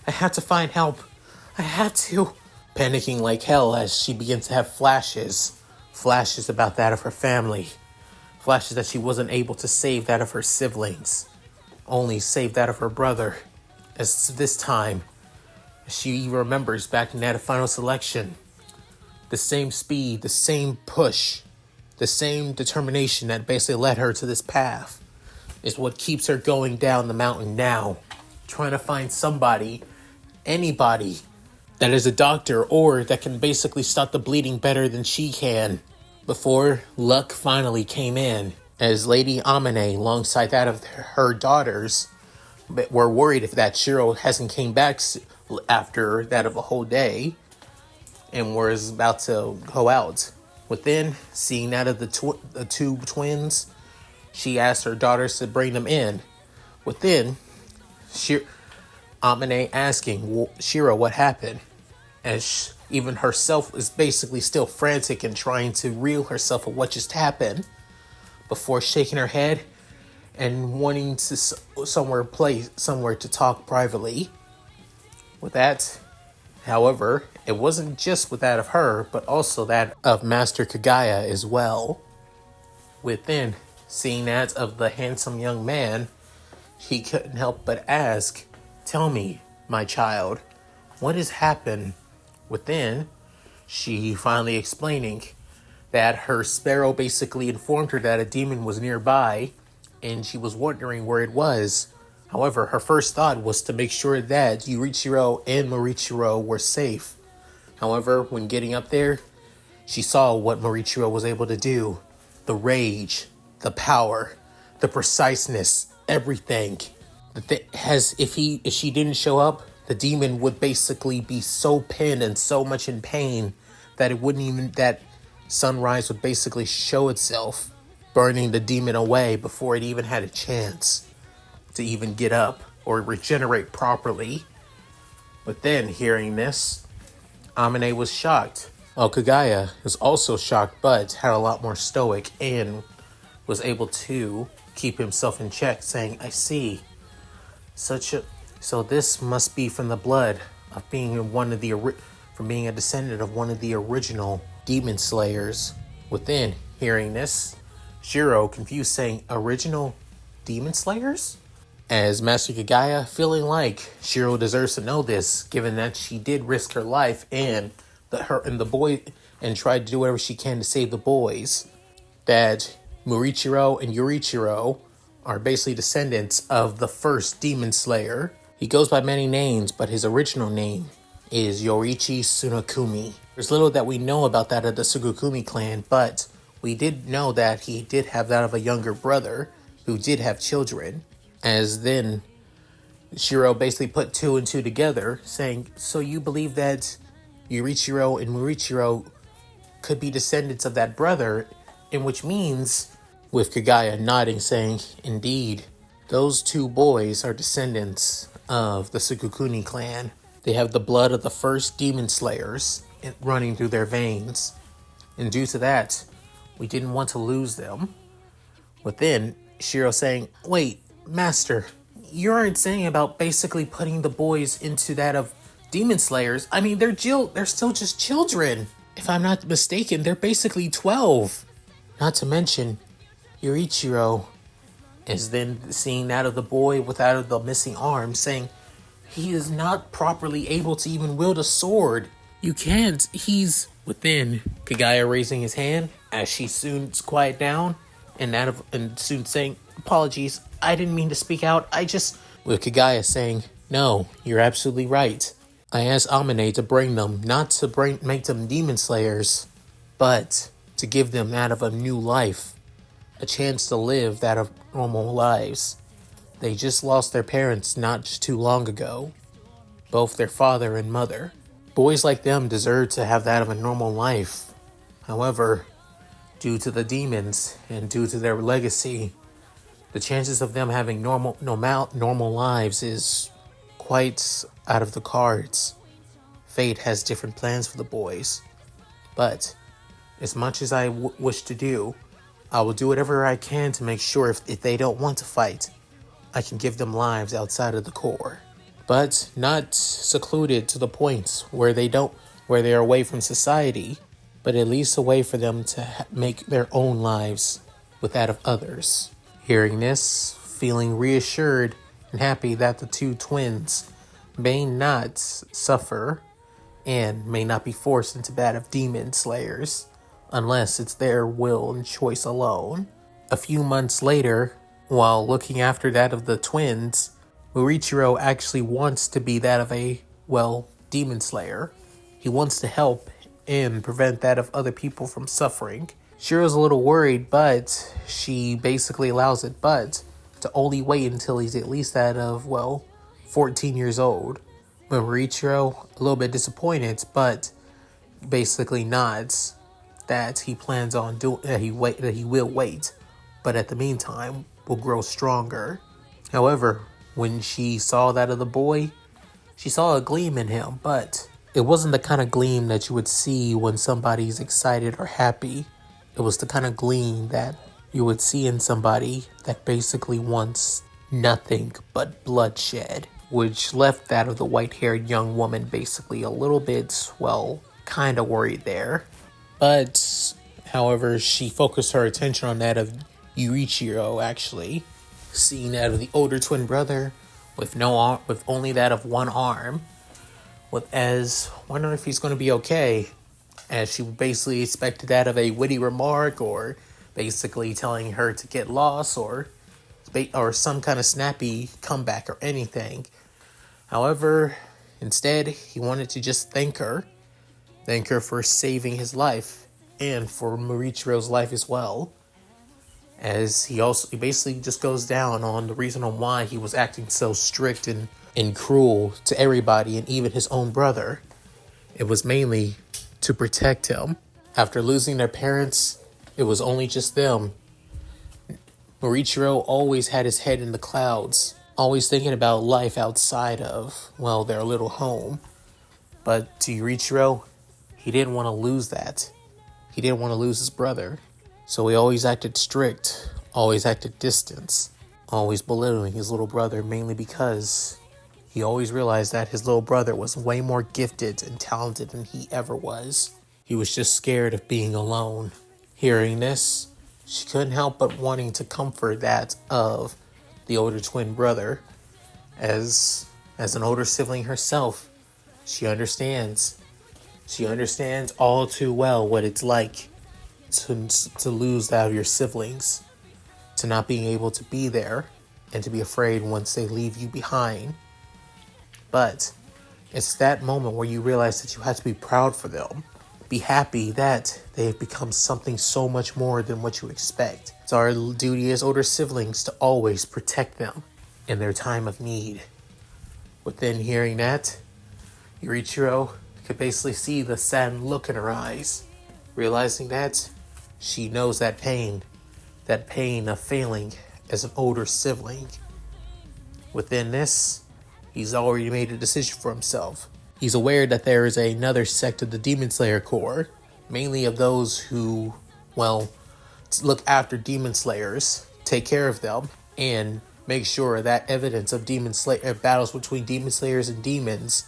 Speaker 2: I have to find help. I have to. Panicking like hell as she begins to have flashes about that of her family. Flashes that she wasn't able to save that of her siblings, only saved that of her brother. As this time, she remembers back in that final selection, the same speed, the same push, the same determination that basically led her to this path is what keeps her going down the mountain now, trying to find somebody, anybody, that is a doctor or that can basically stop the bleeding better than she can. Before luck finally came in, as Lady Amane, alongside that of her daughters, were worried if that Shiro hasn't came back after that of a whole day, and was about to go out. Within, seeing that of the two twins, she asked her daughters to bring them in. Within, Amane asking Shiro what happened, as even herself is basically still frantic and trying to reel herself of what just happened, before shaking her head and wanting to somewhere to talk privately. With that, however, it wasn't just with that of her, but also that of Master Kagaya as well. Within, seeing that of the handsome young man, he couldn't help but ask, tell me, my child, what has happened? Within, she finally explaining that her sparrow basically informed her that a demon was nearby, and she was wondering where it was. However, her first thought was to make sure that Yurichiro and Morichiro were safe. However, when getting up there, she saw what Morichiro was able to do. The rage, the power, the preciseness, everything. If she didn't show up, the demon would basically be so pinned and so much in pain that that sunrise would basically show itself, burning the demon away before it even had a chance to even get up or regenerate properly. But then, hearing this, Amane was shocked. Kagaya was also shocked, but had a lot more stoic and was able to keep himself in check, saying, I see. So this must be from the blood of being from being a descendant of one of the original demon slayers. Within, hearing this, Shiro, confused, saying, original demon slayers? As Master Kagaya, feeling like Shiro deserves to know this, given that she did risk her life and the boy, and tried to do whatever she can to save the boys, that Morichiro and Yurichiro are basically descendants of the first demon slayer. He goes by many names, but his original name is Yoriichi Tsunekumi. There's little that we know about that of the Tsunekumi clan, but we did know that he did have that of a younger brother who did have children. As then Shiro basically put two and two together, saying, so you believe that Yoriichiro and Murichiro could be descendants of that brother, in which means, with Kagaya nodding, saying, indeed, those two boys are descendants of the Tsukukuni clan. They have the blood of the first demon slayers running through their veins, and due to that, we didn't want to lose them. But then, Shiro saying, wait, Master, you aren't saying about basically putting the boys into that of demon slayers. I mean, they're still just children. If I'm not mistaken, they're basically 12. Not to mention, Yoriichiro is then seeing that of the boy without the missing arm, saying he is not properly able to even wield a sword. You can't. He's within. Kagaya raising his hand as she soon's quiet down, and soon saying, apologies, I didn't mean to speak out. With Kagaya saying, no, you're absolutely right. I asked Amane to bring them, not to make them demon slayers, but to give them that of a new life, a chance to live that of normal lives. They just lost their parents not too long ago, both their father and mother. Boys like them deserve to have that of a normal life. However, due to the demons and due to their legacy, the chances of them having normal lives is quite out of the cards. Fate has different plans for the boys, but as much as I wish to do, I will do whatever I can to make sure if they don't want to fight, I can give them lives outside of the core, but not secluded to the point where they are away from society, but at least a way for them to make their own lives with that of others. Hearing this, feeling reassured and happy that the two twins may not suffer and may not be forced into that of demon slayers, unless it's their will and choice alone. A few months later, while looking after that of the twins, Murichiro actually wants to be that of a, demon slayer. He wants to help and prevent that of other people from suffering. Shiro's a little worried, but she basically allows it, but to only wait until he's at least that of, 14 years old. Murichiro, a little bit disappointed, but basically nods that he plans on that he will wait, but at the meantime will grow stronger. However, when she saw that of the boy, she saw a gleam in him, but it wasn't the kind of gleam that you would see when somebody's excited or happy. It was the kind of gleam that you would see in somebody that basically wants nothing but bloodshed, which left that of the white-haired young woman basically a little bit, kind of worried there. But, however, she focused her attention on that of Yoriichiro, actually, seeing that of the older twin brother with only that of one arm, as wondering if he's going to be okay, as she basically expected that of a witty remark or basically telling her to get lost or some kind of snappy comeback or anything. However, instead, he wanted to just thank her for saving his life and for Murichiro's life as well. As he basically just goes down on the reason on why he was acting so strict and cruel to everybody and even his own brother. It was mainly to protect him. After losing their parents, it was only just them. Murichiro always had his head in the clouds, always thinking about life outside of, their little home. But to Yoriichiro, he didn't want to lose that. He didn't want to lose his brother. So he always acted strict, always acted distant, always belittling his little brother, mainly because he always realized that his little brother was way more gifted and talented than he ever was. He was just scared of being alone. Hearing this, she couldn't help but wanting to comfort that of the older twin brother. As an older sibling herself, she understands. She understands all too well what it's like to lose that of your siblings, to not being able to be there, and to be afraid once they leave you behind. But It's that moment where you realize that you have to be proud for them. Be happy that they have become something so much more than what you expect. It's our duty as older siblings to always protect them in their time of need. Within hearing that, Yurichiro could basically see the saddened look in her eyes, realizing that she knows that pain of failing as an older sibling. Within this, he's already made a decision for himself. He's aware that there is another sect of the Demon Slayer Corps, mainly of those who, look after Demon Slayers, take care of them, and make sure that evidence of battles between Demon Slayers and demons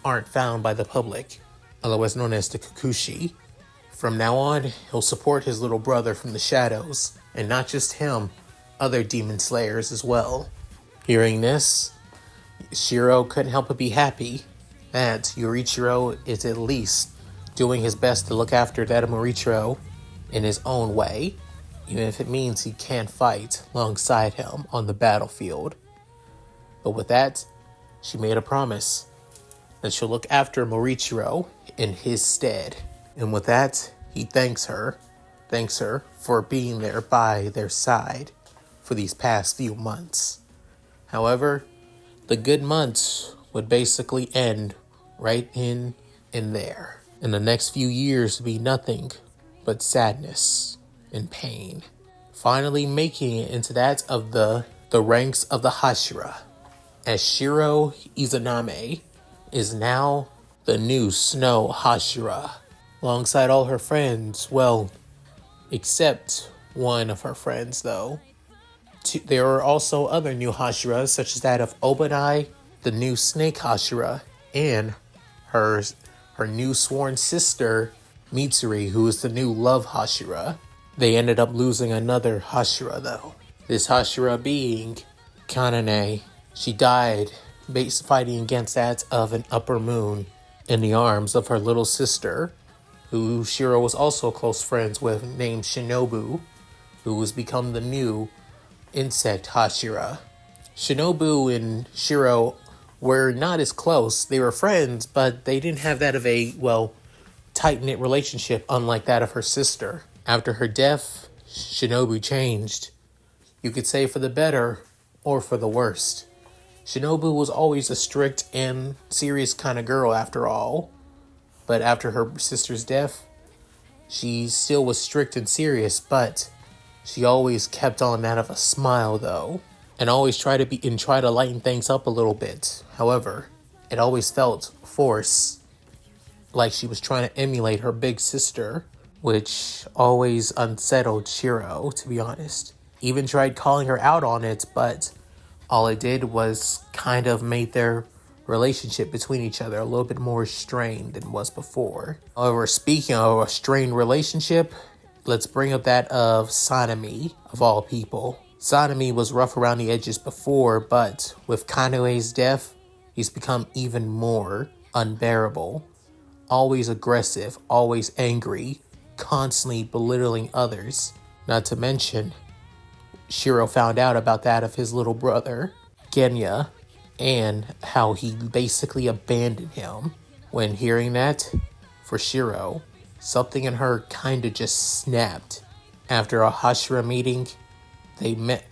Speaker 2: aren't found by the public, otherwise known as the Kikushi. From now on, he'll support his little brother from the shadows, and not just him, other Demon Slayers as well. Hearing this, Shiro couldn't help but be happy that Yurichiro is at least doing his best to look after that of Morichiro in his own way, even if it means he can't fight alongside him on the battlefield. But with that, she made a promise that she'll look after Morichiro in his stead. And with that, he thanks her for being there by their side for these past few months. However, the good months would basically end right in there. And the next few years would be nothing but sadness and pain. Finally making it into that of the ranks of the Hashira, as Shiro Izanami is now the new Snow Hashira, alongside all her friends, except one of her friends though. There are also other new Hashiras, such as that of Obanai, the new Snake Hashira, and her new sworn sister, Mitsuri, who is the new Love Hashira. They ended up losing another Hashira though. This Hashira being Kanane. She died fighting against that of an upper moon in the arms of her little sister, who Shiro was also close friends with, named Shinobu, who has become the new insect Hashira. Shinobu and Shiro were not as close. They were friends, but they didn't have that of a, tight-knit relationship, unlike that of her sister. After her death, Shinobu changed. You could say for the better or for the worst. Shinobu was always a strict and serious kind of girl after all. But after her sister's death, she still was strict and serious, but she always kept on that of a smile though, and always try to lighten things up a little bit. However, it always felt forced, like she was trying to emulate her big sister, which always unsettled Shiro, to be honest. Even tried calling her out on it, but all it did was kind of made their relationship between each other a little bit more strained than was before. However, speaking of a strained relationship, let's bring up that of Sanemi, of all people. Sanemi was rough around the edges before, but with Kanue's death, he's become even more unbearable. Always aggressive, always angry, constantly belittling others. Not to mention, Shiro found out about that of his little brother, Genya, and how he basically abandoned him. When hearing that, for Shiro, something in her kinda just snapped. After a Hashira meeting, they met.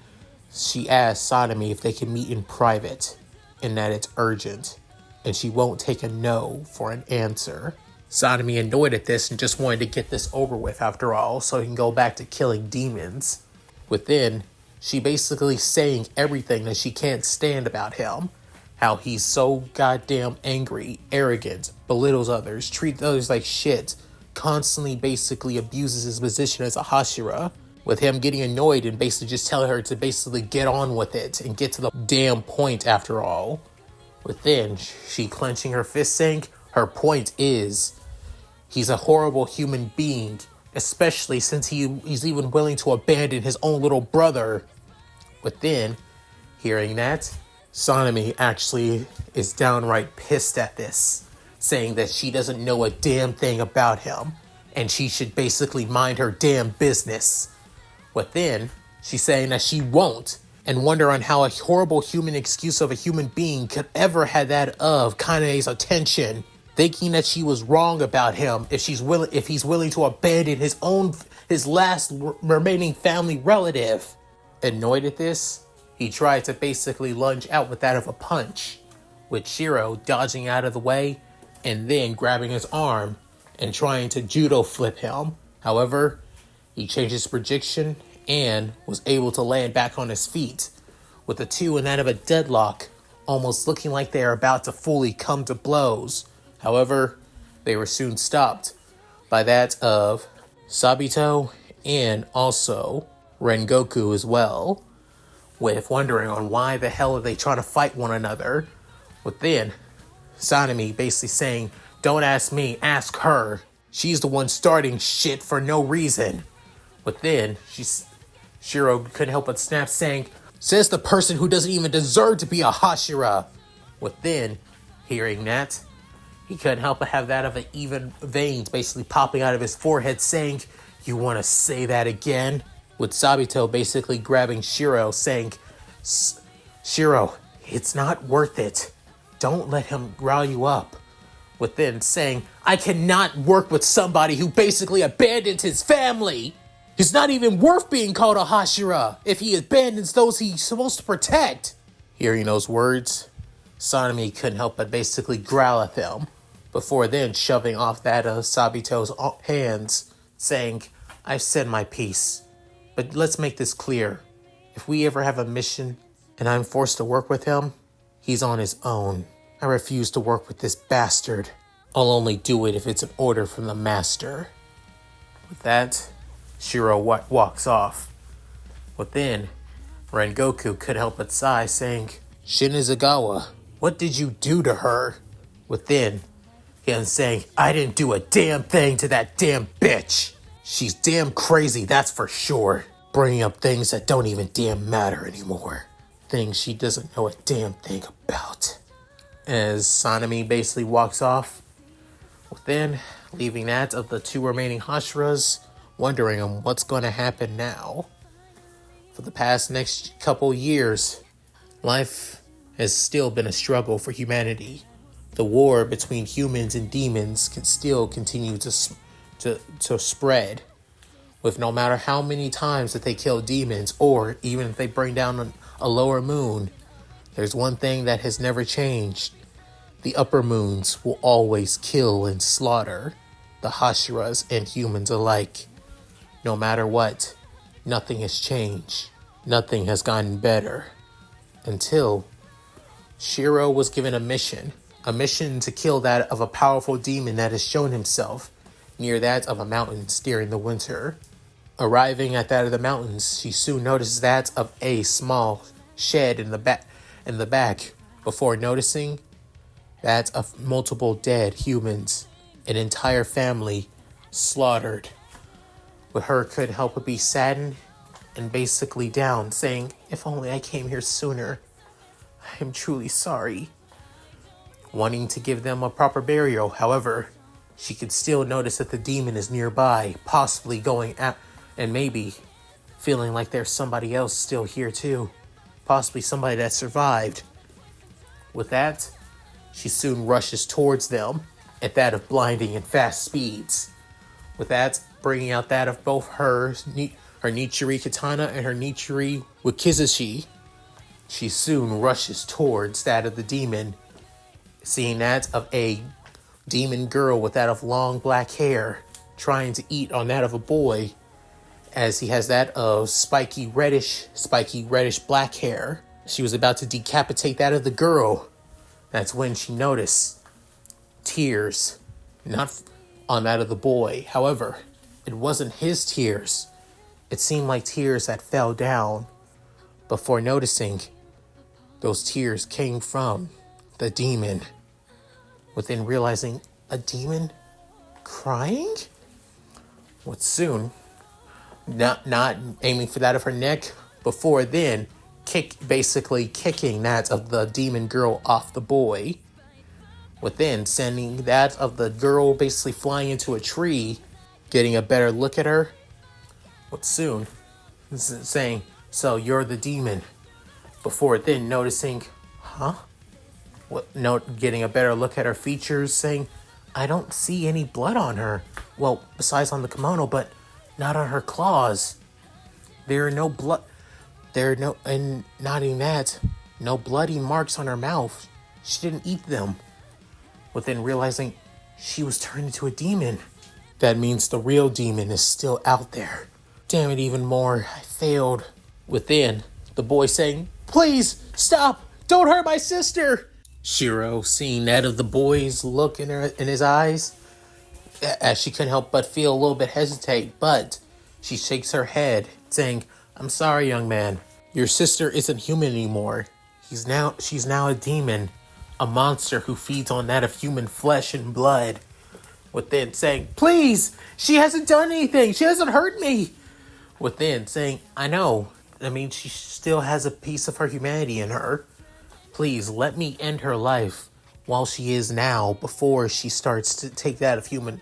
Speaker 2: She asked Sanemi if they can meet in private, and that it's urgent, and she won't take a no for an answer. Sanemi annoyed at this and just wanted to get this over with after all, so he can go back to killing demons. Within, she basically saying everything that she can't stand about him. How he's so goddamn angry, arrogant, belittles others, treats others like shit, constantly basically abuses his position as a Hashira, with him getting annoyed and basically just telling her to basically get on with it and get to the damn point after all. Within, she clenching her fist saying her point is he's a horrible human being, especially since he's even willing to abandon his own little brother. Within, hearing that, Sanemi actually is downright pissed at this, saying that she doesn't know a damn thing about him, and she should basically mind her damn business. Within, she's saying that she won't, and wonder on how a horrible human excuse of a human being could ever have that of Kanae's attention, thinking that she was wrong about him if he's willing to abandon his last remaining family relative. Annoyed at this, he tried to basically lunge out with that of a punch, with Shiro dodging out of the way and then grabbing his arm and trying to judo flip him. However, he changed his projection and was able to land back on his feet, with the two in that of a deadlock, almost looking like they are about to fully come to blows. However, they were soon stopped by that of Sabito and also Rengoku as well, with wondering on why the hell are they trying to fight one another, with then Sanemi basically saying, "Don't ask me, ask her. She's the one starting shit for no reason." But then Shiro couldn't help but snap, saying, "Says the person who doesn't even deserve to be a Hashira." With then, hearing that, he couldn't help but have that of an even veins basically popping out of his forehead, saying, "You want to say that again?" With Sabito basically grabbing Shiro, saying, "Shiro, it's not worth it. Don't let him rile you up." With then saying, "I cannot work with somebody who basically abandoned his family. He's not even worth being called a Hashira if he abandons those he's supposed to protect." Hearing those words, Sanemi couldn't help but basically growl at them, before then shoving off that of Sabito's hands, saying, "I've said my piece, but let's make this clear. If we ever have a mission and I'm forced to work with him, he's on his own. I refuse to work with this bastard. I'll only do it if it's an order from the master." With that, Shiro walks off. But then, Rengoku could help but sigh, saying, "Shinizugawa, what did you do to her?" With then, him saying, "I didn't do a damn thing to that damn bitch. She's damn crazy, that's for sure. Bringing up things that don't even damn matter anymore. Things she doesn't know a damn thing about." As Sanemi basically walks off, then leaving that of the two remaining Hashiras, wondering on what's going to happen now. For the past next couple years, life has still been a struggle for humanity. The war between humans and demons can still continue to spread, with no matter how many times that they kill demons, or even if they bring down a lower moon, there's one thing that has never changed. The upper moons will always kill and slaughter the Hashiras and humans alike. No matter what, nothing has changed. Nothing has gotten better. Until Shiro was given a mission to kill that of a powerful demon that has shown himself near that of a mountains during the winter. Arriving at that of the mountains, she soon notices that of a small shed in the back, before noticing that of multiple dead humans, an entire family slaughtered. But her couldn't help but be saddened and basically down, saying, "If only I came here sooner. I am truly sorry." Wanting to give them a proper burial, however, she could still notice that the demon is nearby, possibly going out, and maybe feeling like there's somebody else still here too. Possibly somebody that survived. With that, she soon rushes towards them at that of blinding and fast speeds. With that, bringing out that of both her Nichiri katana and her Nichiri wakizashi. She soon rushes towards that of the demon, seeing that of a demon girl with that of long black hair, trying to eat on that of a boy, as he has that of spiky reddish black hair. She was about to decapitate that of the girl. That's when she noticed tears, not on that of the boy. However, it wasn't his tears. It seemed like tears that fell down, before noticing those tears came from the demon. Within realizing, a demon crying? What soon, not aiming for that of her neck, before then basically kicking that of the demon girl off the boy. Within sending that of the girl basically flying into a tree, getting a better look at her. What soon saying, "So you're the demon. before then noticing, huh? Getting a better look at her features, saying, I don't see any blood on her. Well, besides on the kimono, but not on her claws. There are no blood. There are no, and not even that, no bloody marks on her mouth. She didn't eat them. Within realizing she was turned into a demon. That means the real demon is still out there. Damn it, even more. I failed. Within, the boy saying, please, stop! Don't hurt my sister! Shiro, seeing that of the boy's look in his eyes, as she couldn't help but feel a little bit hesitate, but she shakes her head, saying, I'm sorry, young man. Your sister isn't human anymore. She's now a demon, a monster who feeds on that of human flesh and blood. Within saying, please, she hasn't done anything. She hasn't hurt me. Within saying, I know. I mean, she still has a piece of her humanity in her. Please, let me end her life while she is now, before she starts to take that of human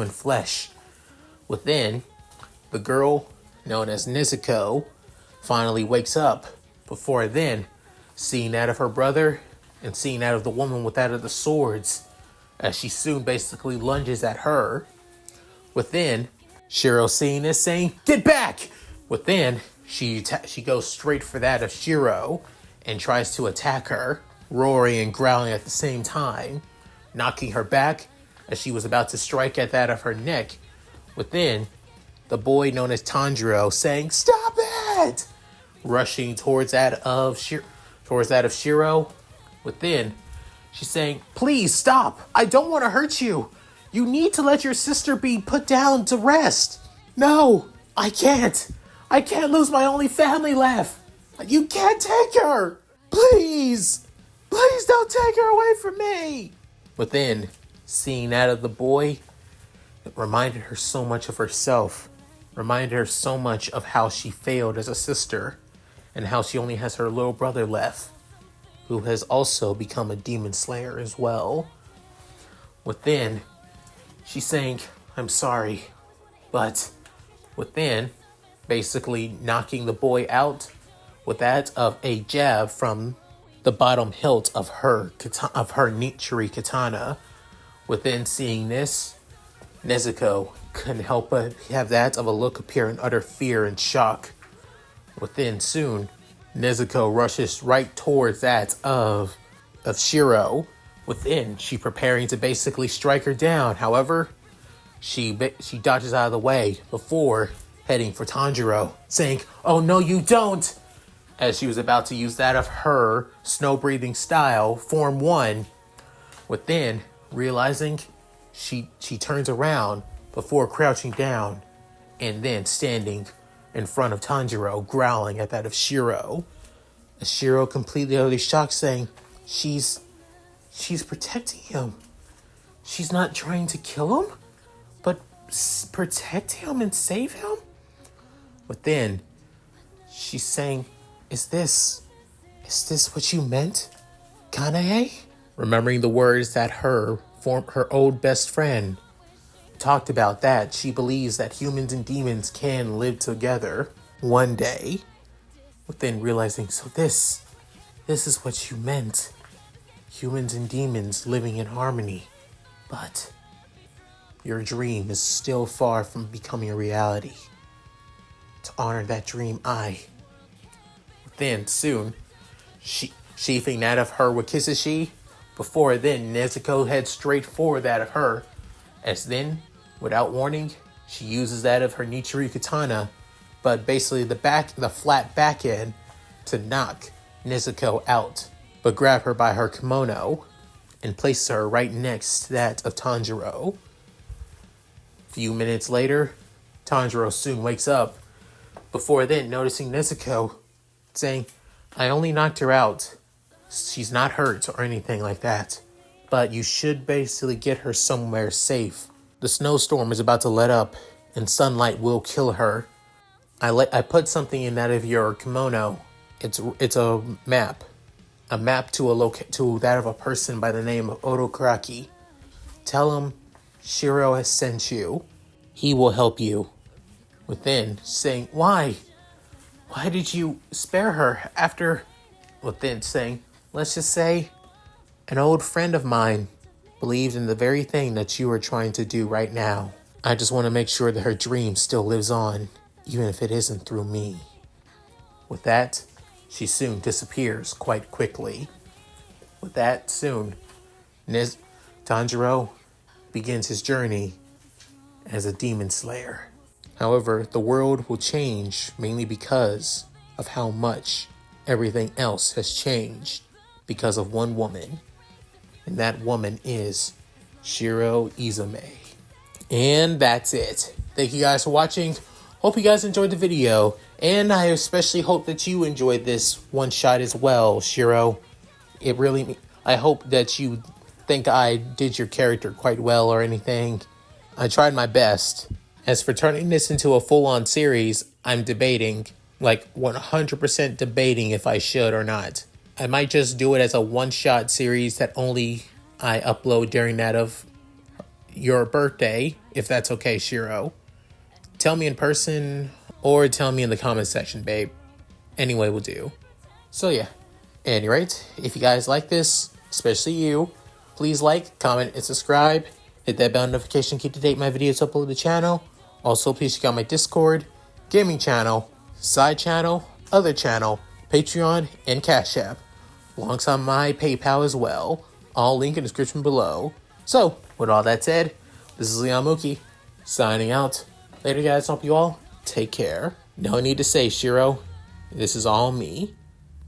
Speaker 2: flesh. Within, the girl known as Nezuko finally wakes up. Before then, seeing that of her brother and seeing that of the woman with that of the swords, as she soon basically lunges at her. Within, Shiro seeing this, saying, get back! Within, she goes straight for that of Shiro and tries to attack her, roaring and growling at the same time, knocking her back as she was about to strike at that of her neck. Within, the boy known as Tanjiro saying, stop it! Rushing towards that of Shiro. Within, she's saying, please stop! I don't want to hurt you! You need to let your sister be put down to rest! No! I can't! I can't lose my only family left! You can't take her! Please! Please don't take her away from me! Within, seeing that of the boy, it reminded her so much of herself. Reminded her so much of how she failed as a sister, and how she only has her little brother left, who has also become a demon slayer as well. Within, she's saying, I'm sorry, but within, basically knocking the boy out with that of a jab from the bottom hilt of her Nichiri katana. Within seeing this, Nezuko couldn't help but have that of a look appear in utter fear and shock. Within soon, Nezuko rushes right towards that of Shiro. Within, she preparing to basically strike her down. However, she dodges out of the way before heading for Tanjiro, saying, oh no you don't! As she was about to use that of her snow-breathing style, Form 1. Within, realizing, she turns around before crouching down and then standing in front of Tanjiro, growling at that of Shiro. Shiro completely utterly shocked, saying, she's protecting him. She's not trying to kill him, but protect him and save him? Within, she's saying, Is this what you meant, Kanae? Remembering the words that her old best friend talked about, that she believes that humans and demons can live together one day. Within realizing, so this is what you meant. Humans and demons living in harmony. But your dream is still far from becoming a reality. To honor that dream, Then soon, sheathing that of her Wakizashi. Before then, Nezuko heads straight for that of her. As then, without warning, she uses that of her Nichiri katana, but basically the flat back end, to knock Nezuko out, but grab her by her kimono and place her right next to that of Tanjiro. Few minutes later, Tanjiro soon wakes up. Before then, noticing Nezuko, saying, I only knocked her out. She's not hurt or anything like that. But you should basically get her somewhere safe. The snowstorm is about to let up, and sunlight will kill her. I put something in that of your kimono. It's a map. A map to that of a person by the name of Odokaraki. Tell him Shiro has sent you. He will help you. Within, saying, why? Why did you spare her after Well, then saying, let's just say an old friend of mine believes in the very thing that you are trying to do right now. I just want to make sure that her dream still lives on, even if it isn't through me. With that, she soon disappears quite quickly. With that, soon, Tanjiro begins his journey as a demon slayer. However, the world will change mainly because of how much everything else has changed because of one woman. And that woman is Shiro Izume. And that's it. Thank you guys for watching. Hope you guys enjoyed the video. And I especially hope that you enjoyed this one shot as well, Shiro. I hope that you think I did your character quite well or anything. I tried my best. As for turning this into a full-on series, I'm debating, like 100% debating if I should or not. I might just do it as a one-shot series that only I upload during that of your birthday, if that's okay, Shiro. Tell me in person or tell me in the comment section, babe. Anyway will do. So yeah, at any rate, if you guys like this, especially you, please like, comment, and subscribe. Hit that bell notification, keep to date my videos upload to the channel. Also, please check out my Discord, gaming channel, side channel, other channel, Patreon, and Cash App, alongside my PayPal as well. All link in the description below. So, with all that said, this is Leon Mookie, signing out. Later, guys. Hope you all take care. No need to say, Shiro. This is all me.